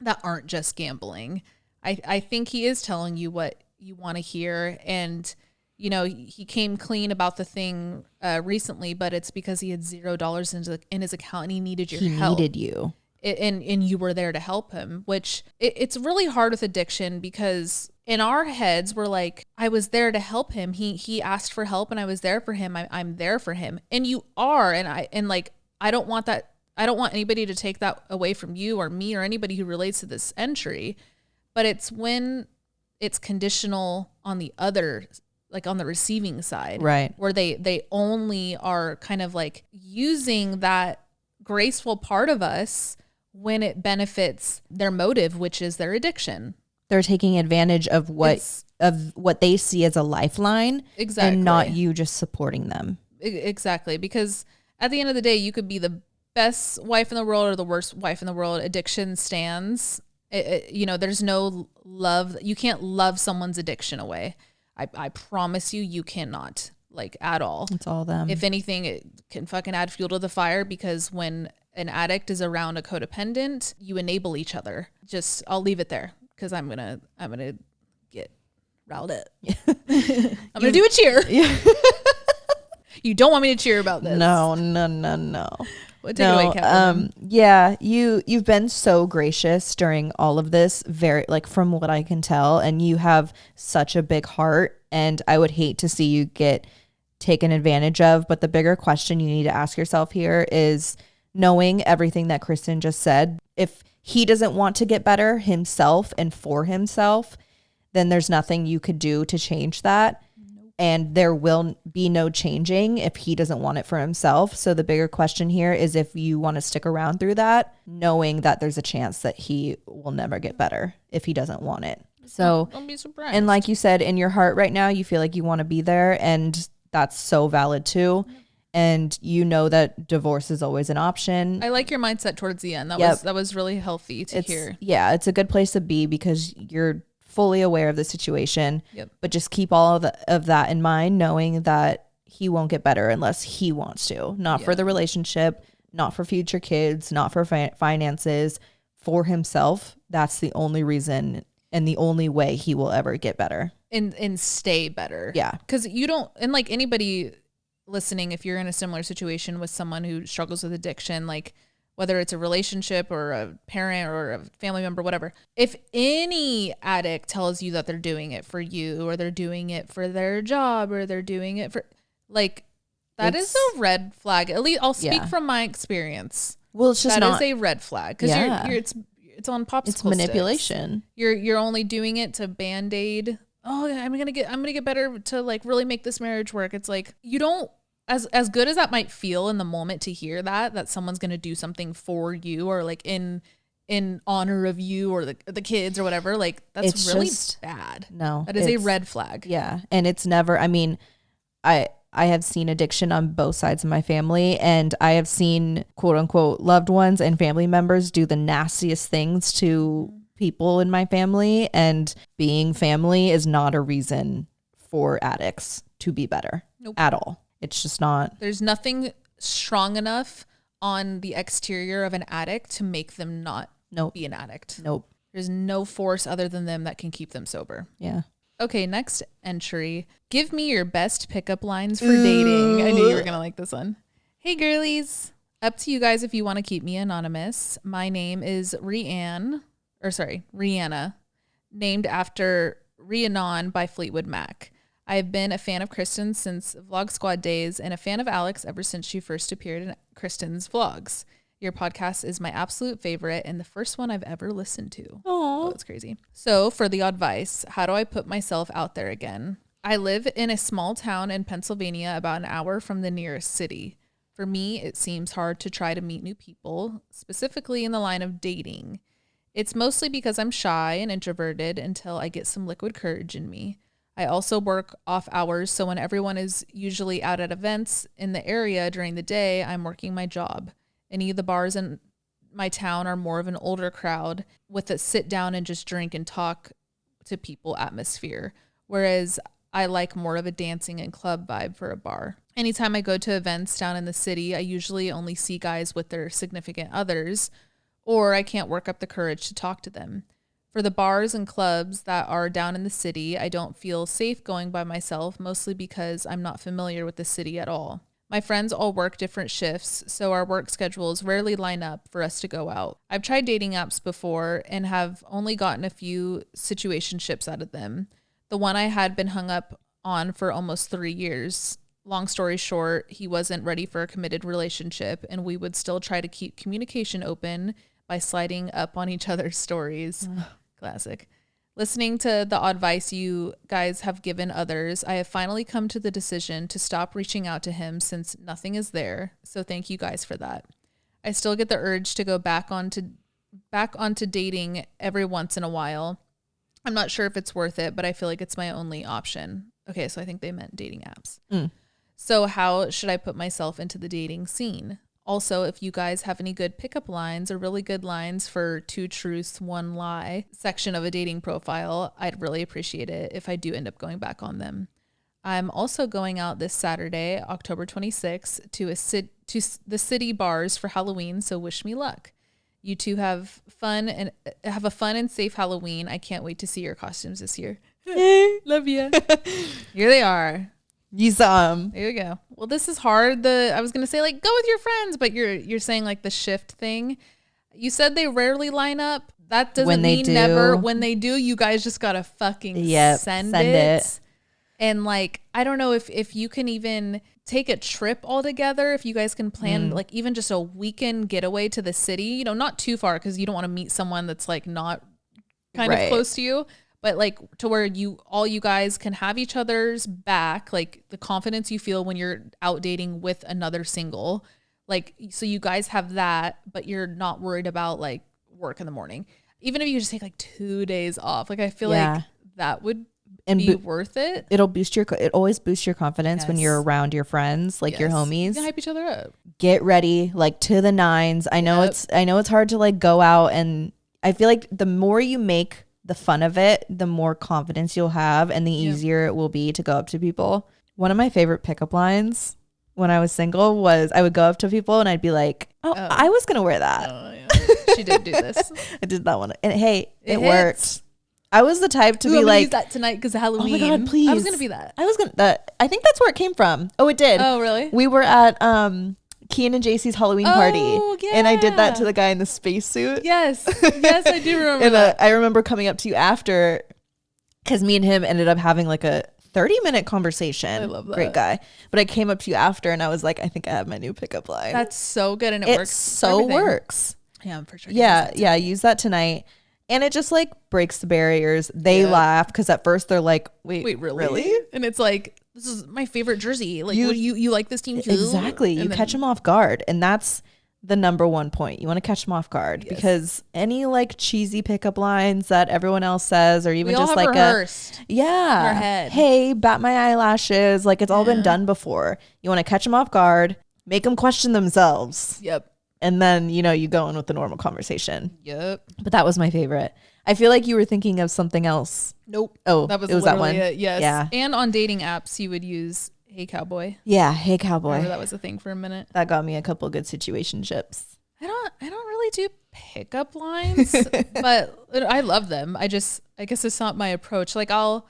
that aren't just gambling. I think he is telling you what you want to hear. And, he came clean about the thing recently, but it's because he had $0 in his account and he needed your help. He needed you. And you were there to help him, which it's really hard with addiction, because in our heads, we're like, I was there to help him. He asked for help and I was there for him. I'm there for him. And you are. And I don't want that. I don't want anybody to take that away from you or me or anybody who relates to this entry, but it's when it's conditional on the other, on the receiving side, right? Where they only are kind of using that graceful part of us when it benefits their motive, which is their addiction. They're taking advantage of what they see as a lifeline, exactly, and not you just supporting them. Exactly, because at the end of the day, you could be the best wife in the world or the worst wife in the world. Addiction stands. There's no love. You can't love someone's addiction away. I promise you cannot, like, at all. It's all them. If anything, it can fucking add fuel to the fire, because when an addict is around a codependent, you enable each other. I'll leave it there, because I'm gonna get riled up. I'm gonna do a cheer. Yeah. You don't want me to cheer about this. No. Well, take it away, Captain. Yeah, you've been so gracious during all of this, very, like, from what I can tell, and you have such a big heart, and I would hate to see you get taken advantage of. But the bigger question you need to ask yourself here is, knowing everything that Kristen just said, if he doesn't want to get better himself and for himself, then there's nothing you could do to change that. And there will be no changing if he doesn't want it for himself. So the bigger question here is if you want to stick around through that, knowing that there's a chance that he will never get better if he doesn't want it. So don't be surprised. And like you said, in your heart right now, you feel like you want to be there, and that's so valid too. And you know that divorce is always an option. I like your mindset towards the end. That was really healthy to hear. Yeah, it's a good place to be, because you're fully aware of the situation. Yep. But just keep all of that in mind, knowing that he won't get better unless he wants to. Not for the relationship, not for future kids, not for finances, for himself. That's the only reason and the only way he will ever get better. And stay better. Yeah. Because you don't, and like anybody listening, if you're in a similar situation with someone who struggles with addiction, like whether it's a relationship or a parent or a family member, whatever, if any addict tells you that they're doing it for you, or they're doing it for their job, or they're doing it for, like, that is a red flag. At least I'll speak from my experience. Well, it's just that is a red flag, because it's on popsicle It's manipulation. Sticks. You're only doing it to band-aid. Oh, I'm gonna get better to, like, really make this marriage work. It's like, you don't, as good as that might feel in the moment to hear that someone's gonna do something for you, or like in honor of you or the kids or whatever, like, that's really just bad. No, that is a red flag. Yeah, and it's never. I mean, I have seen addiction on both sides of my family, and I have seen, quote unquote, loved ones and family members do the nastiest things to people in my family, and being family is not a reason for addicts to be better at all. It's just not. There's nothing strong enough on the exterior of an addict to make them not be an addict. Nope. There's no force other than them that can keep them sober. Yeah. Okay, next entry. Give me your best pickup lines for dating. I knew you were going to like this one. Hey, girlies. Up to you guys if you want to keep me anonymous. My name is Rihanna, named after Rhiannon by Fleetwood Mac. I've been a fan of Kristen since Vlog Squad days, and a fan of Alex ever since she first appeared in Kristen's vlogs. Your podcast is my absolute favorite and the first one I've ever listened to. Oh, that's crazy. So for the Oddvice, how do I put myself out there again? I live in a small town in Pennsylvania, about an hour from the nearest city. For me, it seems hard to try to meet new people, specifically in the line of dating. It's mostly because I'm shy and introverted until I get some liquid courage in me. I also work off hours, so when everyone is usually out at events in the area during the day, I'm working my job. Any of the bars in my town are more of an older crowd with a sit down and just drink and talk to people atmosphere, whereas I like more of a dancing and club vibe for a bar. Anytime I go to events down in the city, I usually only see guys with their significant others, or I can't work up the courage to talk to them. For the bars and clubs that are down in the city, I don't feel safe going by myself, mostly because I'm not familiar with the city at all. My friends all work different shifts, so our work schedules rarely line up for us to go out. I've tried dating apps before and have only gotten a few situationships out of them. The one I had been hung up on for almost 3 years. Long story short, he wasn't ready for a committed relationship, and we would still try to keep communication open by sliding up on each other's stories. Classic. Listening to the advice you guys have given others, I have finally come to the decision to stop reaching out to him since nothing is there. So thank you guys for that. I still get the urge to go back onto dating every once in a while. I'm not sure if it's worth it, but I feel like it's my only option. Okay, so I think they meant dating apps. So how should I put myself into the dating scene? Also, if you guys have any good pickup lines or really good lines for 2 truths, 1 lie section of a dating profile, I'd really appreciate it if I do end up going back on them. I'm also going out this Saturday, October 26th, to the city bars for Halloween, so wish me luck. You two have a fun and safe Halloween. I can't wait to see your costumes this year. Love you. Here they are. You saw them. There you go. Well, this is hard. I was gonna say like go with your friends, but you're saying like the shift thing. You said they rarely line up. That doesn't mean never. When they do, you guys just gotta fucking send it. And like, I don't know if you can even take a trip all together, if you guys can plan like even just a weekend getaway to the city, you know, not too far because you don't want to meet someone that's like not kind of close to you, but like to where you guys can have each other's back, like the confidence you feel when you're out dating with another single, like, so you guys have that, but you're not worried about like work in the morning. Even if you just take like 2 days off, like I feel like that would be worth it. It always boosts your confidence when you're around your friends, like your homies. You can hype each other up. Get ready, like to the nines. I know it's hard to like go out, and I feel like the more you make the fun of it, the more confidence you'll have and the easier it will be to go up to people. One of my favorite pickup lines when I was single was I would go up to people and I'd be like, oh. I was gonna wear that. Oh, yeah. She did do this. I did that one, and hey, it worked. I was the type to be like, use that tonight because of Halloween. Oh my God, please. I was gonna be that. I think that's where it came from. Oh, it did. Oh, really? We were at Kian and JC's Halloween party, and I did that to the guy in the spacesuit. Yes, I do remember. And that. I remember coming up to you after, because me and him ended up having like a 30-minute conversation. I love that. Great guy. But I came up to you after, and I was like, I think I have my new pickup line. That's so good, and it works. So works. Yeah, I'm for sure. Yeah. Use that tonight. And it just like breaks the barriers. They laugh because at first they're like, wait, really? And it's like, this is my favorite jersey. Like, you like this team too? Exactly. You catch them off guard. And that's the number one point. You want to catch them off guard because any like cheesy pickup lines that everyone else says, or even just like rehearsed in our head. Hey, bat my eyelashes. Like it's all been done before. You want to catch them off guard, make them question themselves. Yep. And then, you go in with the normal conversation. Yep. But that was my favorite. I feel like you were thinking of something else. Nope. Oh, it was that one. It. Yes. Yeah. And on dating apps, you would use Hey Cowboy. Yeah. Hey Cowboy. Remember that was a thing for a minute. That got me a couple good situationships. I don't really do pickup lines, but I love them. I guess it's not my approach. Like I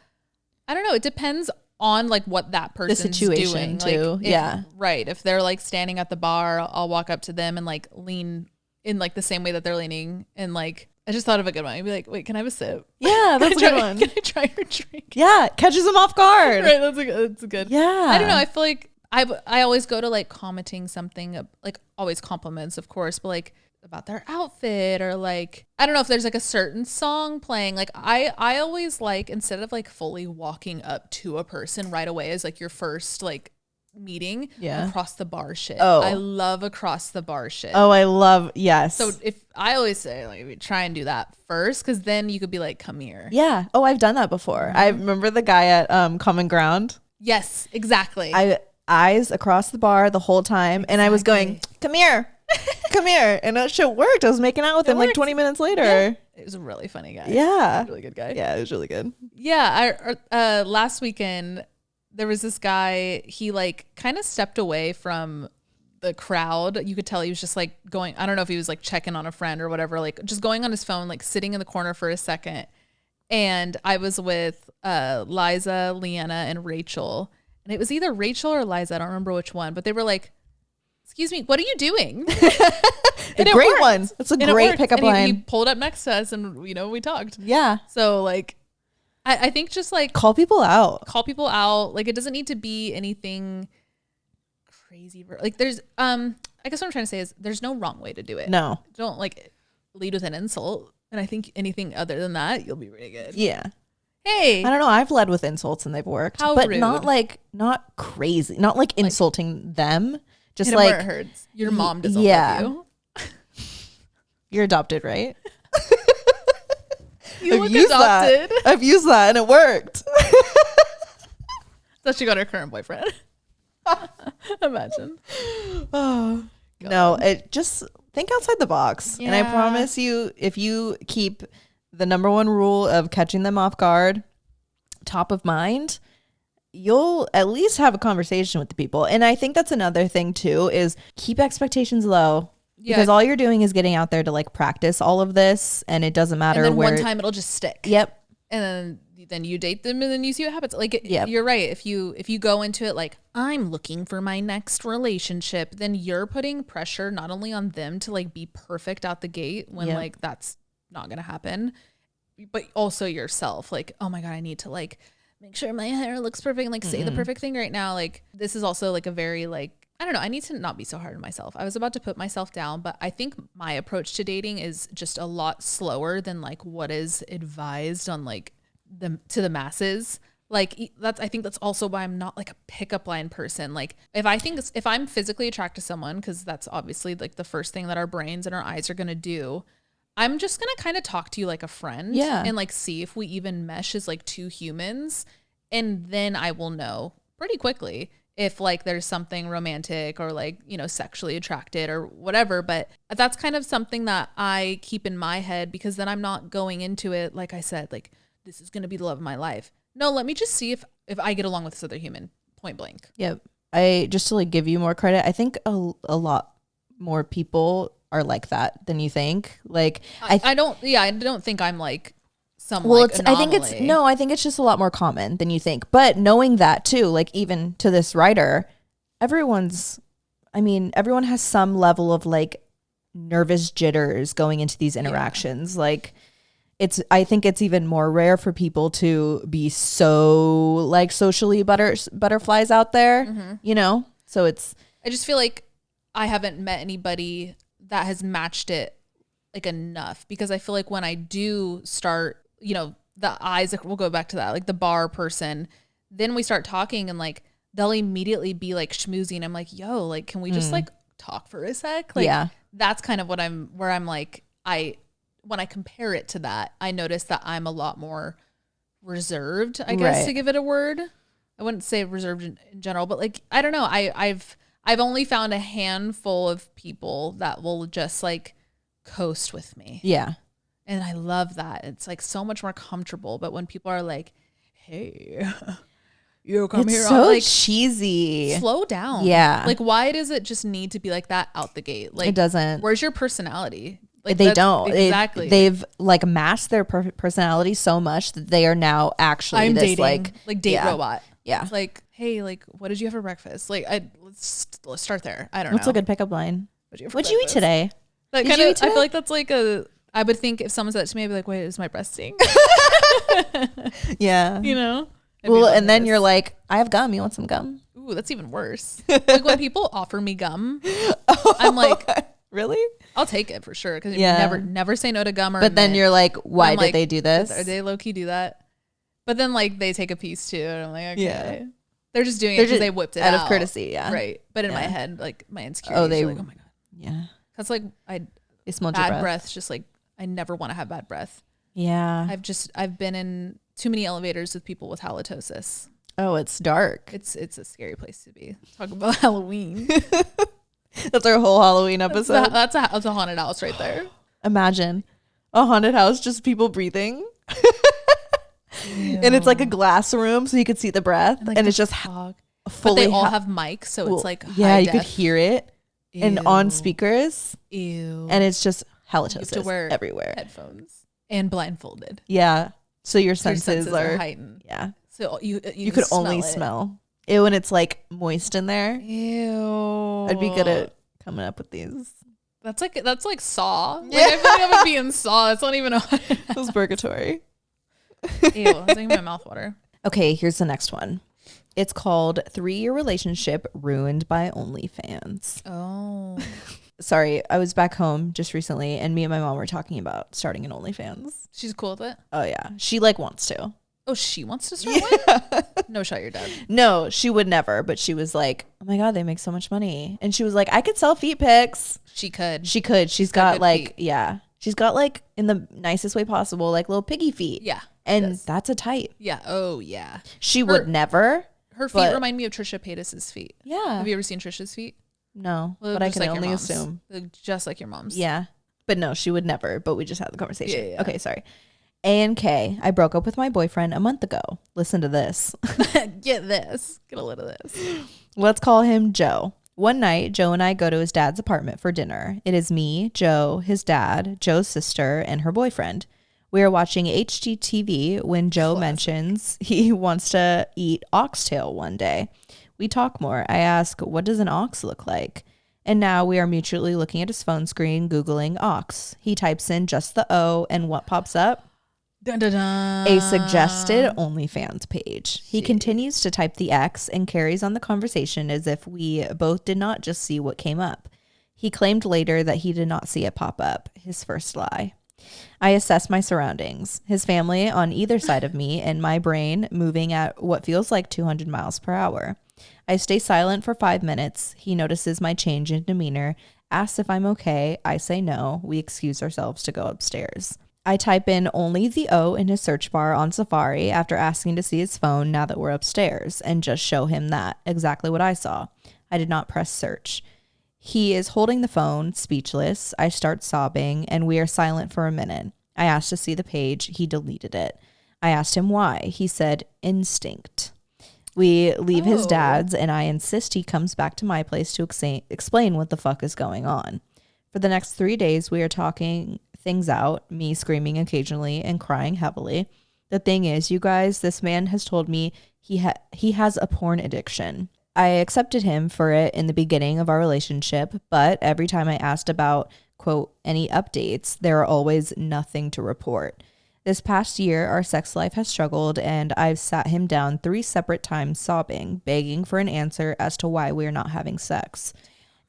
don't know. It depends on like what that person's the situation doing. too. Like, right. If they're like standing at the bar, I'll walk up to them and like lean in like the same way that they're leaning. And like, I just thought of a good one. I'd be like, wait, can I have a sip? Yeah, that's a good one. Can I try your drink? Yeah. Catches them off guard. Right. That's a good. Yeah. I don't know. I feel like I always go to like commenting something, like always compliments, of course, but like about their outfit, or like I don't know if there's like a certain song playing. Like I always like, instead of like fully walking up to a person right away as like your first like meeting, across the bar shit. I love across the bar shit. Yes. So if I always say like try and do that first, because then you could be like, come here. Yeah. Oh, I've done that before. I remember the guy at Common Ground. Yes, exactly. Eyes across the bar the whole time, and I was going, come here. Come here. And that shit worked. I was making out with him like 20 minutes later. Yeah. It was a really funny guy. Yeah. Really good guy. Yeah, it was really good. Yeah. Last weekend, there was this guy, he like kind of stepped away from the crowd. You could tell he was just like going, I don't know if he was like checking on a friend or whatever, like just going on his phone, like sitting in the corner for a second. And I was with Liza, Leanna, and Rachel. And it was either Rachel or Liza. I don't remember which one, but they were like, excuse me, what are you doing? A great one. That's a great pickup line. He pulled up next to us and, we talked. Yeah. So like, I think just like call people out. Like it doesn't need to be anything crazy. Like there's, I guess what I'm trying to say is there's no wrong way to do it. No. Don't like lead with an insult. And I think anything other than that, you'll be really good. Yeah. Hey, I don't know. I've led with insults and they've worked, but rude. not crazy, not like insulting them. Just hit like where it hurts. Your mom doesn't love you. You're adopted, right? look adopted. I've used that and it worked. So she got her current boyfriend. Imagine. Oh, no, it just think outside the box. And I promise you, if you keep the number one rule of catching them off guard top of mind, you'll at least have a conversation with the people. And I think that's another thing too, is keep expectations low. Yeah. Because all you're doing is getting out there to like practice all of this, and it doesn't matter and then where. One time it'll just stick. Yep. And then you date them, and then you see what happens. Like, you're right. If you go into it like, I'm looking for my next relationship, then you're putting pressure not only on them to like be perfect out the gate when like that's not gonna happen, but also yourself. Like, oh my God, I need to like make sure my hair looks perfect, like say the perfect thing right now. Like, this is also like a very like, I don't know, I need to not be so hard on myself. I was about to put myself down, but I think my approach to dating is just a lot slower than like what is advised on like to the masses. Like, I think that's also why I'm not like a pickup line person. Like, if I'm physically attracted to someone, because that's obviously like the first thing that our brains and our eyes are going to do, I'm just going to kind of talk to you like a friend and like see if we even mesh as like two humans. And then I will know pretty quickly if like there's something romantic or like, you know, sexually attracted or whatever. But that's kind of something that I keep in my head, because then I'm not going into it, like I said, like, this is going to be the love of my life. No, let me just see if I get along with this other human, point blank. Yep. Just to like give you more credit, I think a lot more people are like that than you think. Like, I don't think I'm like some like anomaly. I think it's just a lot more common than you think. But knowing that too, like even to this writer, everyone has some level of like nervous jitters going into these interactions. Like, I think it's even more rare for people to be so like socially butterflies out there, you know? So I just feel like I haven't met anybody that has matched it like enough, because I feel like when I do start, you know, the eyes, we'll go back to that, like the bar person, then we start talking and like, they'll immediately be like schmoozing. I'm like, yo, like, can we just like talk for a sec? Like, that's kind of where I'm like, when I compare it to that, I notice that I'm a lot more reserved, I guess, to give it a word. I wouldn't say reserved in general, but like, I don't know. I've only found a handful of people that will just like coast with me. Yeah. And I love that. It's like so much more comfortable. But when people are like, hey, you come here. It's so like, cheesy. Slow down. Yeah. Like, why does it just need to be like that out the gate? Like, it doesn't. Where's your personality? Like, they don't. Exactly. They've like masked their personality so much that they are now actually dating, like date robot. Yeah. It's like, hey, like, what did you have for breakfast? Like, let's start there. I don't know. What's a good pickup line? What'd you eat today? That kind of, I feel like that's like I would think if someone said that to me, I'd be like, wait, is my breast sting? Yeah. You know? Well, and then you're like, I have gum. You want some gum? Ooh, that's even worse. Like when people offer me gum, I'm like, really? I'll take it for sure. Because you never say no to gum. But then you're like, why did they do this? Or they low key do that? But then like they take a piece too. And I'm like, okay. Yeah. They're just doing it because they whipped it out of courtesy. Yeah. Right. But in my head, like my insecurity, like, oh my God. Yeah. Because like they smelled bad your breath. breath. Just like, I never want to have bad breath. Yeah. I've been in too many elevators with people with halitosis. Oh, it's dark. It's a scary place to be. Talk about Halloween. That's our whole Halloween episode. That's a haunted house right there. Imagine a haunted house, just people breathing. And it's like a glass room, so you could see the breath, and it's just fully. But they all have mics, so it's like high def. Could hear it, and on speakers. Ew. And it's just halitosis you have to wear everywhere. Headphones and blindfolded. Yeah, so your senses are heightened. Yeah, so you could only smell. Ew, and it's like moist in there. Ew. I'd be good at coming up with these. That's like Saw. Like, I feel like I would be in Saw. It's not even it was purgatory. Ew, I was making my mouth water. Okay, here's the next one. It's called 3-Year Relationship Ruined by OnlyFans. Oh. Sorry, I was back home just recently, and me and my mom were talking about starting an OnlyFans. She's cool with it? Oh, yeah. She like wants to. Oh, she wants to start one? No shot, your dad. No, she would never, but she was like, oh my God, they make so much money. And she was like, I could sell feet pics. She could. She's got like, feet. Yeah. She's got like, in the nicest way possible, like little piggy feet. Yeah. And that's a type. Yeah. Oh, yeah. She would never. Her feet remind me of Trisha Paytas's feet. Yeah. Have you ever seen Trisha's feet? No, but I can like only assume. Just like your mom's. Yeah. But no, she would never. But we just had the conversation. Yeah. Okay, sorry. A and K, I broke up with my boyfriend a month ago. Listen to this. Get this. Get a load of this. Let's call him Joe. One night, Joe and I go to his dad's apartment for dinner. It is me, Joe, his dad, Joe's sister, and her boyfriend. We are watching HGTV when Joe mentions he wants to eat oxtail one day. We talk more. I ask, what does an ox look like? And now we are mutually looking at his phone screen, Googling ox. He types in just the O, and what pops up? Dun, dun, dun. A suggested OnlyFans page. He continues to type the X and carries on the conversation as if we both did not just see what came up. He claimed later that he did not see it pop up. His first lie. I assess my surroundings. His family on either side of me and my brain moving at what feels like 200 miles per hour. I stay silent for 5 minutes. He notices my change in demeanor, asks if I'm okay. I say no. We excuse ourselves to go upstairs. I type in only the O in his search bar on Safari after asking to see his phone now that we're upstairs and just show him that, exactly what I saw. I did not press search. He is holding the phone, speechless. I start sobbing and we are silent for a minute. I asked to see the page. He deleted it. I asked him why. He said instinct. We leave his dad's and I insist he comes back to my place to explain what the fuck is going on. For the next 3 days, we are talking things out, me screaming occasionally and crying heavily. The thing is, you guys, this man has told me he has a porn addiction. I accepted him for it in the beginning of our relationship, but every time I asked about, quote, any updates, there are always nothing to report. This past year, our sex life has struggled, and I've sat him down 3 separate times sobbing, begging for an answer as to why we are not having sex.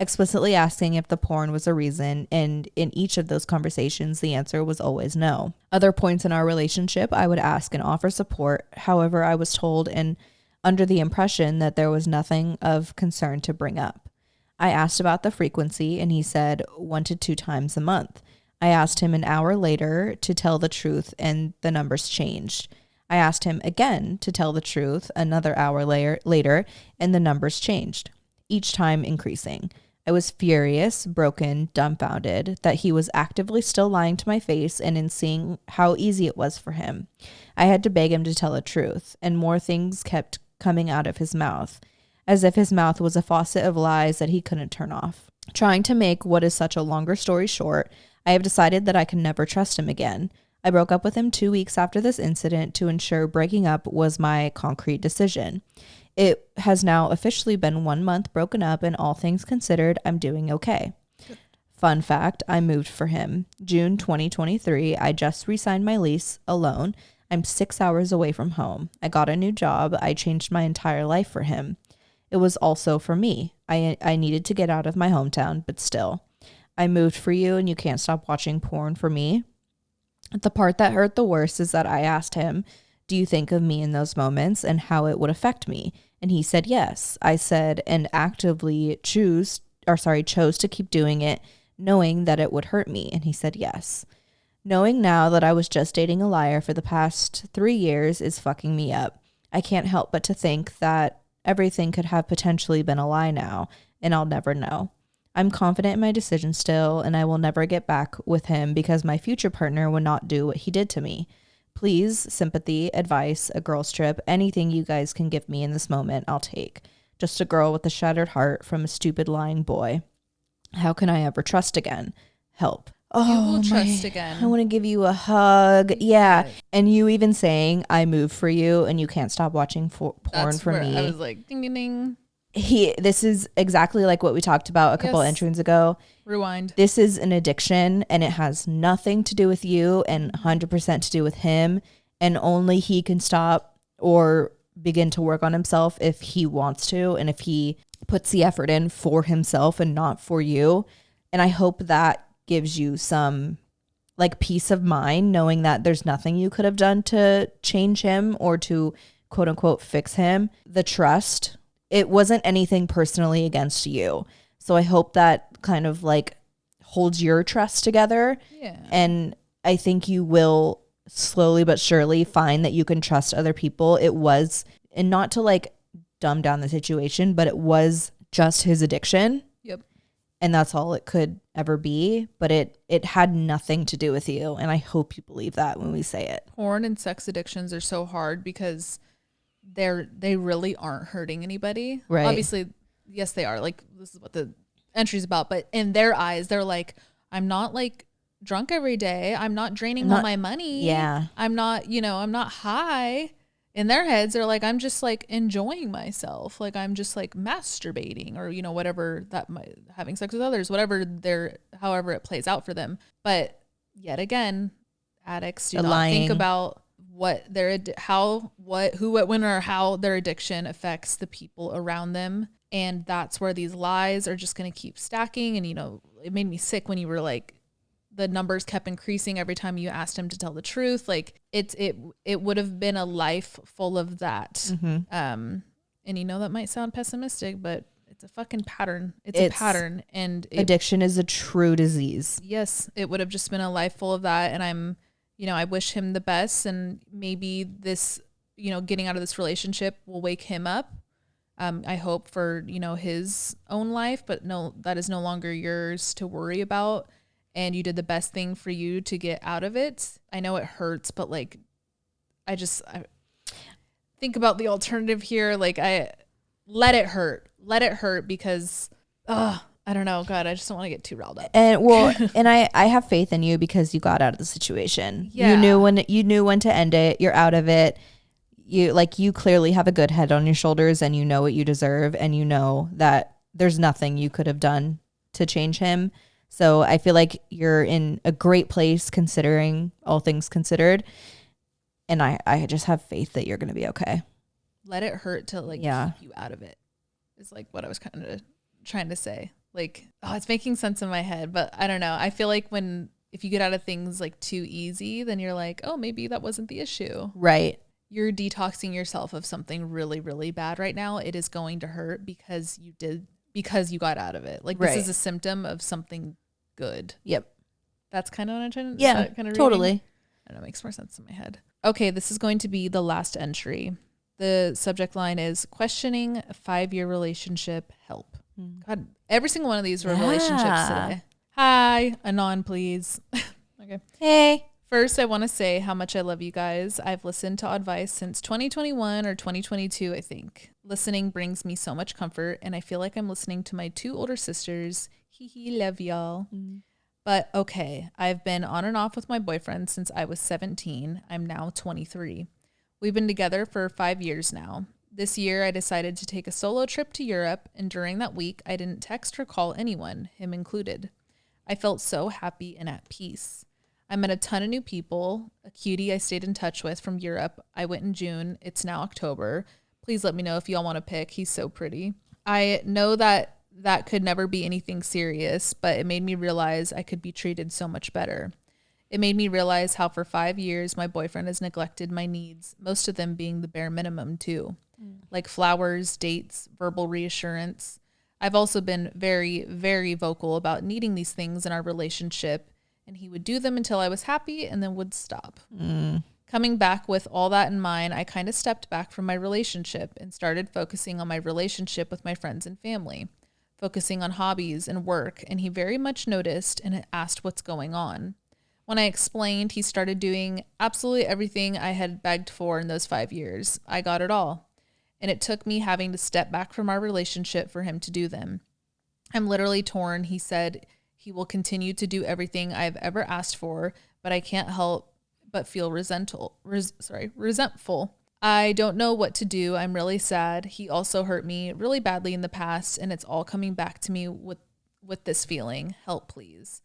Explicitly asking if the porn was a reason, and in each of those conversations, the answer was always no. Other points in our relationship, I would ask and offer support. However, I was told and under the impression that there was nothing of concern to bring up. I asked about the frequency, and he said 1 to 2 times a month. I asked him an hour later to tell the truth, and the numbers changed. I asked him again to tell the truth another hour later, and the numbers changed, each time increasing. I was furious, broken, dumbfounded that he was actively still lying to my face and in seeing how easy it was for him. I had to beg him to tell the truth, and more things kept coming out of his mouth, as if his mouth was a faucet of lies that he couldn't turn off. Trying to make what is such a longer story short, I have decided that I can never trust him again. I broke up with him 2 weeks after this incident to ensure breaking up was my concrete decision. It has now officially been 1 month broken up, and all things considered, I'm doing okay. Fun fact, I moved for him. June 2023, I just re-signed my lease alone. I'm 6 hours away from home. I got a new job. I changed my entire life for him. It was also for me. I needed to get out of my hometown, but still. I moved for you, and you can't stop watching porn for me. The part that hurt the worst is that I asked him, do you think of me in those moments and how it would affect me? And he said yes. I said, and actively chose to keep doing it, knowing that it would hurt me. And he said yes. Knowing now that I was just dating a liar for the past 3 years is fucking me up. I can't help but to think that everything could have potentially been a lie now, and I'll never know. I'm confident in my decision still, and I will never get back with him because my future partner would not do what he did to me. Please, sympathy, advice, a girl's trip, anything you guys can give me in this moment, I'll take. Just a girl with a shattered heart from a stupid lying boy. How can I ever trust again? Help. You will trust again. I want to give you a hug. Yeah. And you even saying, I moved for you and you can't stop watching porn for me. I was like, ding, ding, ding. This is exactly like what we talked about a couple entries ago. Rewind. This is an addiction, and it has nothing to do with you and 100% to do with him. And only he can stop or begin to work on himself if he wants to, and if he puts the effort in for himself and not for you. And I hope that gives you some like peace of mind, knowing that there's nothing you could have done to change him or to quote unquote fix him. The trust, it wasn't anything personally against you. So I hope that kind of like holds your trust together. Yeah. And I think you will slowly but surely find that you can trust other people. It was, and not to like dumb down the situation, but it was just his addiction. Yep. And that's all it could ever be. But it had nothing to do with you. And I hope you believe that when we say it. Porn and sex addictions are so hard because they really aren't hurting anybody. Right. Obviously, yes, they are. Like, this is what the entry's about. But in their eyes, they're like, I'm not like drunk every day. I'm not draining all my money. Yeah. I'm not, I'm not high. In their heads, they're like, I'm just like enjoying myself. Like, I'm just like masturbating or, whatever having sex with others, however it plays out for them. But yet again, addicts do not think about what who, what, when, or how their addiction affects the people around them. And that's where these lies are just going to keep stacking. And, it made me sick when you were like, the numbers kept increasing every time you asked him to tell the truth. Like it would have been a life full of that. Mm-hmm. And that might sound pessimistic, but it's a fucking pattern. It's a pattern. And addiction is a true disease. Yes. It would have just been a life full of that. And I wish him the best. And maybe this, getting out of this relationship will wake him up. I hope for, his own life, but no, that is no longer yours to worry about. And you did the best thing for you to get out of it. I know it hurts, but like, I think about the alternative here. Like let it hurt because, I don't know. God, I just don't want to get too riled up. And and I have faith in you because you got out of the situation. Yeah. You knew when to end it. You're out of it. You clearly have a good head on your shoulders and you know what you deserve. And you know that there's nothing you could have done to change him. So I feel like you're in a great place considering all things considered. And I just have faith that you're going to be okay. Let it hurt to keep you out of it is like what I was kind of trying to say. Like, it's making sense in my head, but I don't know. I feel like if you get out of things like too easy, then you're like, oh, maybe that wasn't the issue. Right. You're detoxing yourself of something really, really bad right now. It is going to hurt because you got out of it. Like this is a symptom of something good. Yep. That's kind of what I'm trying to kind of totally. I don't know, it makes more sense in my head. Okay, this is going to be the last entry. The subject line is questioning a 5-year relationship, help. God, every single one of these were relationships today. Hi, Anon, please. Okay. Hey. First, I want to say how much I love you guys. I've listened to Oddvice since 2021 or 2022, I think. Listening brings me so much comfort, and I feel like I'm listening to my 2 older sisters. Love y'all. But okay, I've been on and off with my boyfriend since I was 17. I'm now 23. We've been together for 5 years now. This year, I decided to take a solo trip to Europe, and during that week, I didn't text or call anyone, him included. I felt so happy and at peace. I met a ton of new people. A cutie I stayed in touch with from Europe. I went in June. It's now October. Please let me know if y'all want to pick. He's so pretty. I know that could never be anything serious, but it made me realize I could be treated so much better. It made me realize how for 5 years my boyfriend has neglected my needs, most of them being the bare minimum too, like flowers, dates, verbal reassurance. I've also been very, very vocal about needing these things in our relationship, and he would do them until I was happy and then would stop. Coming back with all that in mind, I kind of stepped back from my relationship and started focusing on my relationship with my friends and family, focusing on hobbies and work, and he very much noticed and asked what's going on. When I explained, he started doing absolutely everything I had begged for in those 5 years. I got it all. And it took me having to step back from our relationship for him to do them. I'm literally torn. He said he will continue to do everything I've ever asked for, but I can't help but feel resentful. I don't know what to do. I'm really sad. He also hurt me really badly in the past, and it's all coming back to me with this feeling. Help, please.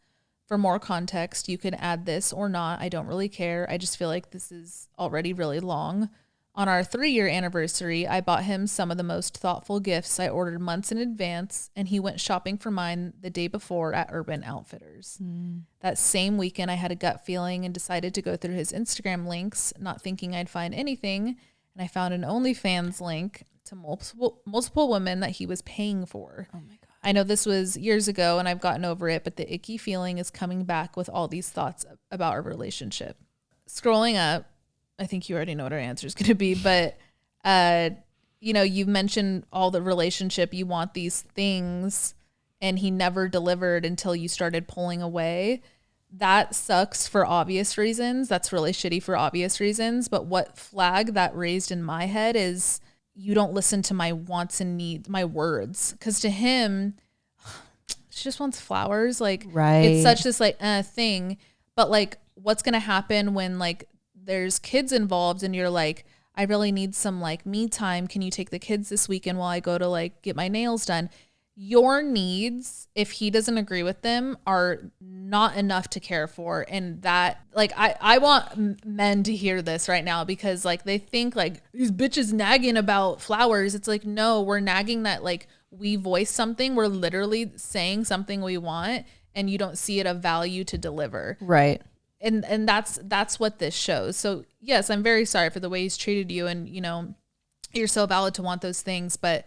For more context, you can add this or not. I don't really care. I just feel like this is already really long. On our 3-year anniversary, I bought him some of the most thoughtful gifts I ordered months in advance, and he went shopping for mine the day before at Urban Outfitters. That same weekend, I had a gut feeling and decided to go through his Instagram links, not thinking I'd find anything, and I found an OnlyFans link to multiple women that he was paying for. Oh my God. I know this was years ago and I've gotten over it, but the icky feeling is coming back with all these thoughts about our relationship. Scrolling up, I think you already know what our answer is going to be, but, you've mentioned all the relationship, you want these things, and he never delivered until you started pulling away. That sucks for obvious reasons. That's really shitty for obvious reasons. But what flag that raised in my head is you don't listen to my wants and needs, my words. Because to him, she just wants flowers. Like, it's such this like thing. But like, what's going to happen when like there's kids involved and you're like, I really need some like me time. Can you take the kids this weekend while I go to like get my nails done? Your needs, if he doesn't agree with them, are not enough to care for. And that, like, I want men to hear this right now, because like they think like these bitches nagging about flowers. It's like, no, we're nagging that like we voice something. We're literally saying something we want, and you don't see it of value to deliver. Right. And that's what this shows. So yes, I'm very sorry for the way he's treated you, and you're so valid to want those things, but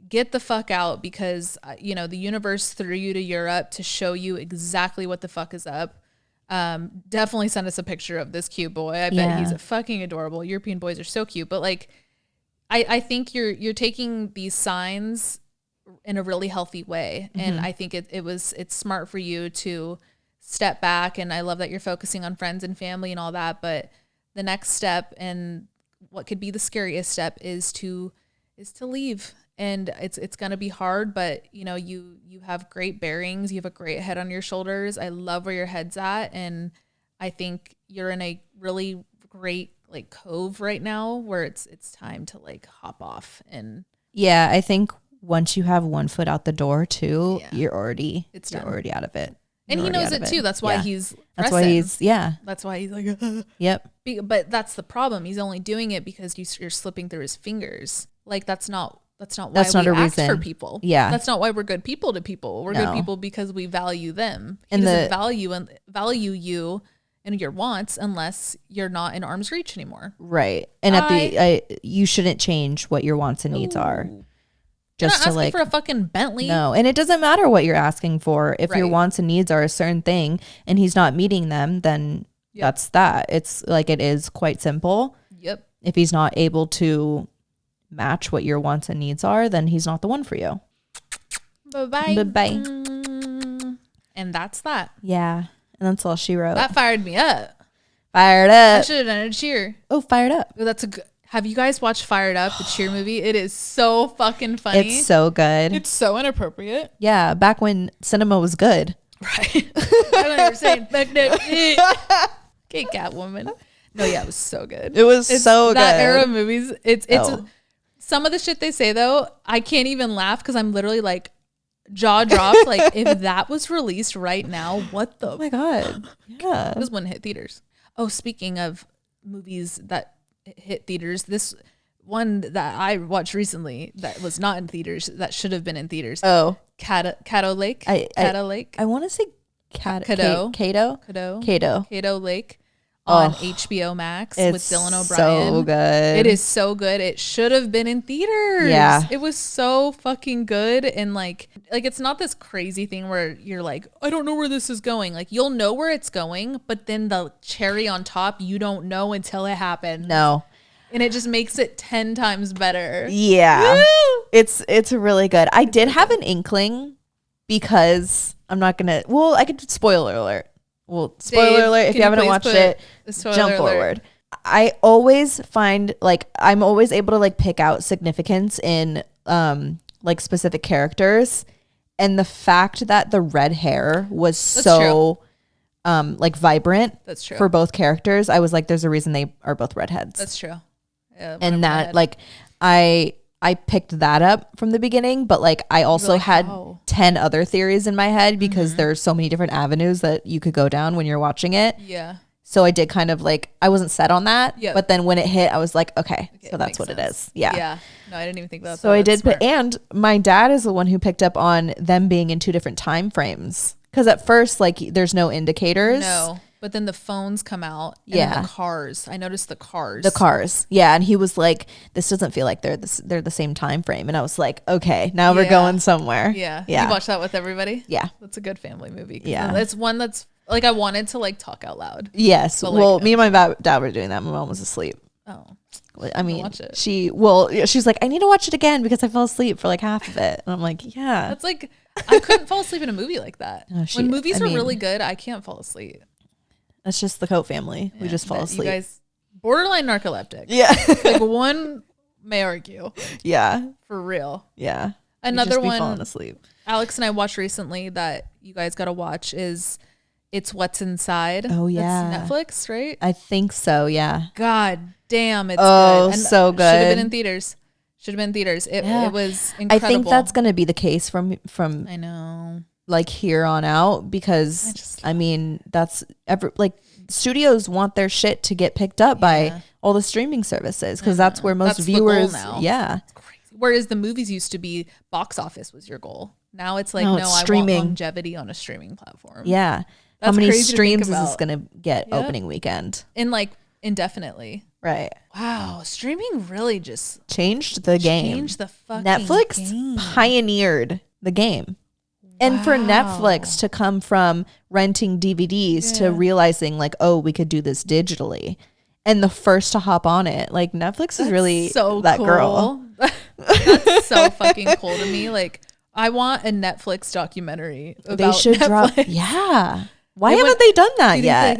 get the fuck out, because the universe threw you to Europe to show you exactly what the fuck is up. Definitely send us a picture of this cute boy. I bet he's fucking adorable. European boys are so cute, but like I think you're taking these signs in a really healthy way. Mm-hmm. And I think it's smart for you to step back, and I love that you're focusing on friends and family and all that, but the next step, and what could be the scariest step, is to leave. And it's going to be hard, but you have great bearings. You have a great head on your shoulders. I love where your head's at. And I think you're in a really great like cove right now where it's time to like hop off. And yeah, I think once you have one foot out the door too, you're already out of it. And he knows it too. That's why he's That's why he's like, yep. But that's the problem. He's only doing it because you're slipping through his fingers. Like that's not why we act for people. Yeah. That's not why we're good people to people. We're good people because we value them. He doesn't value you and your wants unless you're not in arm's reach anymore. Right. And you shouldn't change what your wants and needs are. Just to like for a fucking Bentley. No. And it doesn't matter what you're asking for. If your wants and needs are a certain thing and he's not meeting them, then that's that. It's like, it is quite simple. Yep. If he's not able to match what your wants and needs are, then he's not the one for you. Bye-bye. And that's that. Yeah. And that's all she wrote. That fired me up. Fired up. I should have done a cheer. Oh, Fired Up. Oh, that's a good. Have you guys watched Fired Up, the cheer movie? It is so fucking funny. It's so good. It's so inappropriate. Yeah, back when cinema was good. Right. I don't know what you're saying. Back then. Okay, Catwoman. No, yeah, it was so good. It was so good. That era of movies. It's some of the shit they say though, I can't even laugh because I'm literally like jaw dropped. Like if that was released right now, what the? Oh my god! Yeah, this wouldn't hit theaters. Oh, speaking of movies that hit theaters, this one that I watched recently that was not in theaters that should have been in theaters. Oh, Caddo Lake. Lake. I want to say Cato Lake. On HBO Max with Dylan O'Brien. So good. It is so good. It should have been in theaters. Yeah. It was so fucking good. And like it's not this crazy thing where you're like, I don't know where this is going. Like you'll know where it's going, but then the cherry on top, you don't know until it happens. No. And it just makes it 10 times better. Yeah. Woo! It's really good. I did have an inkling because I could spoiler alert. Well, spoiler alert, if you haven't watched it, jump forward. I always find I'm always able to pick out significance in specific characters, and the fact that the red hair was so vibrant That's true. for both characters, I was like, there's a reason they are both redheads. That's true. Yeah, and that I picked that up from the beginning, but I also had 10 other theories in my head because there's so many different avenues that you could go down when you're watching it. Yeah. So I did kind of I wasn't set on that, but then when it hit, I was like, okay, so that's what sense. it is. Yeah. Yeah. No, I didn't even think about that. So I did, and my dad is the one who picked up on them being in two different time frames. Because at first, there's no indicators. No. But then the phones come out. And Yeah. then the cars. I noticed the cars. The cars. Yeah. And he was like, this doesn't feel like they're the same time frame. And I was like, okay, now we're going somewhere. Yeah. Yeah. You watch that with everybody? Yeah. That's a good family movie. Yeah. It's one that's like I wanted to like talk out loud. Yes. But, Well, like, me and my dad were doing that. My mom was asleep. Oh. I mean, watch it. she's like, I need to watch it again because I fell asleep for like half of it. And I'm like, yeah. That's like, I couldn't fall asleep in a movie like that. When movies are mean, really good, I can't fall asleep. That's just the Coat family. We just fall asleep. You guys, borderline narcoleptic. Yeah. Like one may argue. Yeah. For real. Yeah. Another one falling asleep. Alex and I watched recently that you guys got to watch is It's What's Inside. Oh, yeah. That's Netflix, right? I think so. Yeah. God damn, it's good. And So good. Should have been in theaters. It was incredible. I think that's going to be the case from I know. like here on out because I mean, that's like studios want their shit to get picked up by all the streaming services because that's where most viewers. The goal now. Yeah. It's crazy. Whereas the movies used to be box office was your goal. Now it's like, no, I streaming. want longevity on a streaming platform. Yeah. That's how many crazy to streams think is this about. going to get opening weekend? And like indefinitely. Right. Wow. Streaming really just Changed the game. changed the fucking Netflix game. pioneered the game. And for Netflix to come from renting DVDs to realizing like, oh, we could do this digitally. And the first to hop on it, like Netflix is really so that cool. girl. That's so fucking cool to me. Like, I want a Netflix documentary about They should Netflix. drop. Yeah. Why haven't they done that Do you think, yet? like,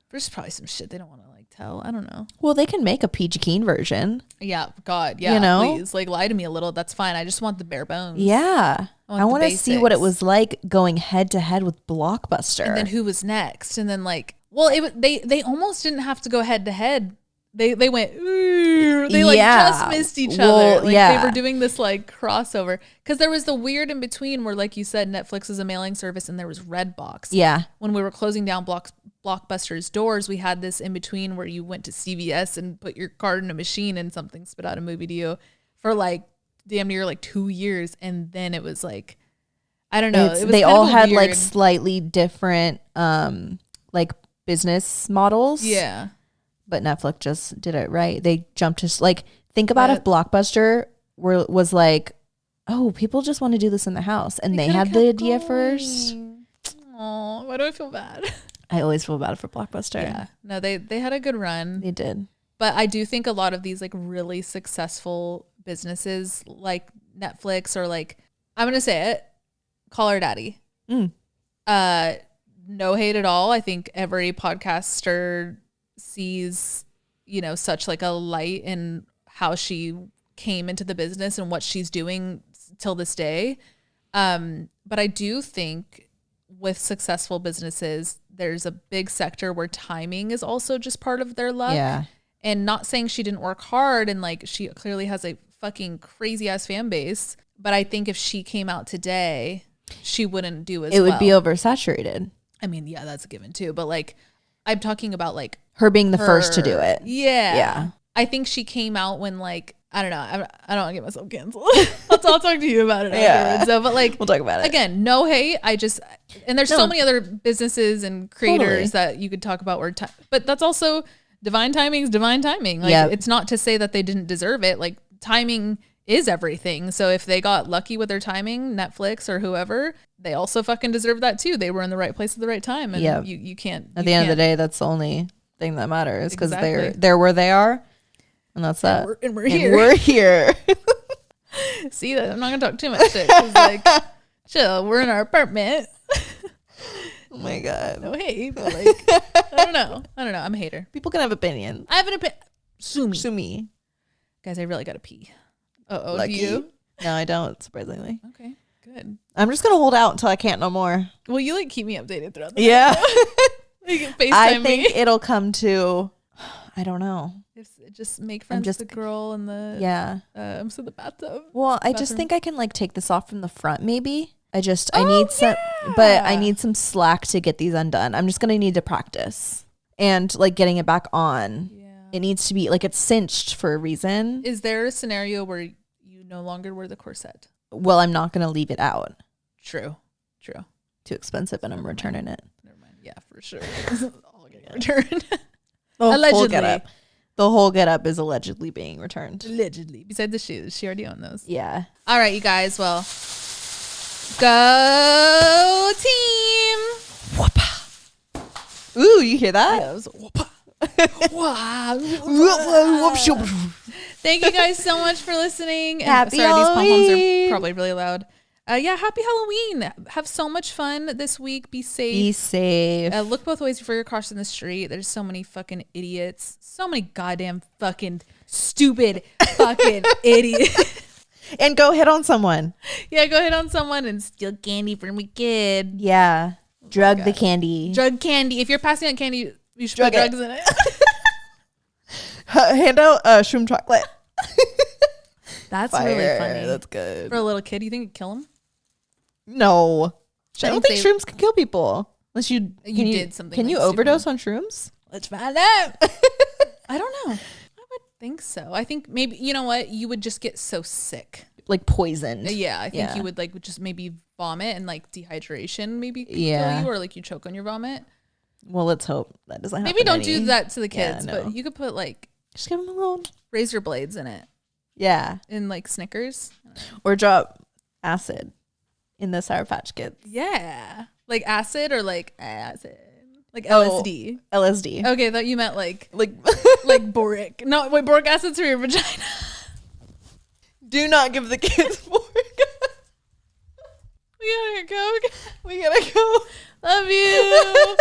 there's probably some shit they don't want to like tell. I don't know. Well, they can make a PG Keen version. Yeah, God, yeah. You know? Please, like, lie to me a little. That's fine. I just want the bare bones. Yeah. I want to see what it basics. was like going head to head with Blockbuster. And then who was next? And then like, well, they almost didn't have to go head to head. They went, ooh, they like just missed each other. Like they were doing this like crossover because there was the weird in between where, like you said, Netflix is a mailing service and there was Redbox. Yeah. When we were closing down Blockbuster's doors, we had this in between where you went to CVS and put your card in a machine and something spit out a movie to you for like damn near like 2 years. And then it was like, I don't know. It was they kind all of a had weird, like slightly different like business models. yeah. But Netflix just did it right. They jumped to like think about if Blockbuster was like, oh, people just want to do this in the house, and they had the idea first. Oh, why do I feel bad? I always feel bad for Blockbuster. Yeah, no, they had a good run. They did. But I do think a lot of these like really successful businesses like Netflix or like, I'm gonna say it, Call Her Daddy. No hate at all. I think every podcaster sees, you know, such like a light in how she came into the business and what she's doing till this day. But I do think with successful businesses, there's a big sector where timing is also just part of their luck. Yeah. And not saying she didn't work hard and like she clearly has a fucking crazy ass fan base. But I think if she came out today, she wouldn't do as well. It would be oversaturated. I mean, yeah, that's a given too. But like, I'm talking about like her being the first to do it. Yeah. Yeah. I think she came out when like, I don't know. I don't want to get myself canceled. I'll talk to you about it afterwards. So, but like, we'll talk about it. Again, no hate. And there's so many other businesses and creators that you could talk about where, but that's also divine timing is divine timing. Like it's not to say that they didn't deserve it. Like timing is everything. So if they got lucky with their timing, Netflix or whoever, they also fucking deserve that too. They were in the right place at the right time. And you can't. At the end of the day, that's the only thing that matters because Exactly. they're where they are. And that's that. And we're here. We're here. See that? I'm not gonna talk too much shit. 'Cause, like, chill. We're in our apartment. Oh my god. No hate, but like, I don't know. I'm a hater. People can have opinions. I have an opinion. Sue me. Sue me. Guys, I really gotta pee. Do Lucky. you? No, I don't. Surprisingly. Okay, good. I'm just gonna hold out until I can't no more. Well, you like keep me updated throughout the Yeah. You can FaceTime I think me. it'll come to. I don't know. Just make friends with the girl in the so the bathtub. Well, I just think I can like take this off from the front maybe. I need some but I need some slack to get these undone. I'm just gonna need to practice. And like getting it back on. Yeah. It needs to be like it's cinched for a reason. Is there a scenario where you no longer wear the corset? Well, I'm not gonna leave it out. True. Too expensive and I'm returning it. Never mind. Yeah, for sure. returned. The whole Allegedly. getup. The whole getup is allegedly being returned. Allegedly. Besides the shoes. She already owned those. Yeah. All right, you guys. Well, go team. Whoopah. Ooh, you hear that? Yeah, it was whoopah. Wow. Thank you guys so much for listening. And Happy sorry, these pom-poms are Halloween. probably really loud. Yeah, happy Halloween. Have so much fun this week. Be safe. Be safe. Look both ways before you're crossing the street. There's so many fucking idiots. So many goddamn fucking stupid fucking idiots. And go hit on someone. Yeah, go hit on someone and steal candy from a kid. Yeah. Drug the God. candy. Drug candy. If you're passing out candy, you should Drug put it. drugs in it. Hand out shroom chocolate. That's Fire. really funny. That's good. For a little kid, you think it'd kill him? No. I don't think they- shrooms can kill people. Unless you did something Can like you super- overdose on shrooms? Let's find out. I don't know. I would think so. I think maybe, you know what? You would just get so sick. Like poisoned. Yeah, I think Yeah. you would like just maybe vomit and like dehydration maybe could Yeah. kill you, or like you choke on your vomit. Well, let's hope that doesn't happen. Maybe don't any. do that to the Yeah, kids, no. but you could put like Just give them a little. razor blades in it, Yeah. in like Snickers. Or drop acid in the Sour Patch Kids. Yeah, like acid or like acid, like Oh. LSD. LSD. Okay, I thought you meant like Like, boric. No, wait, boric acid's for your vagina. do not give the kids pork. We gotta go. We gotta go. Love you.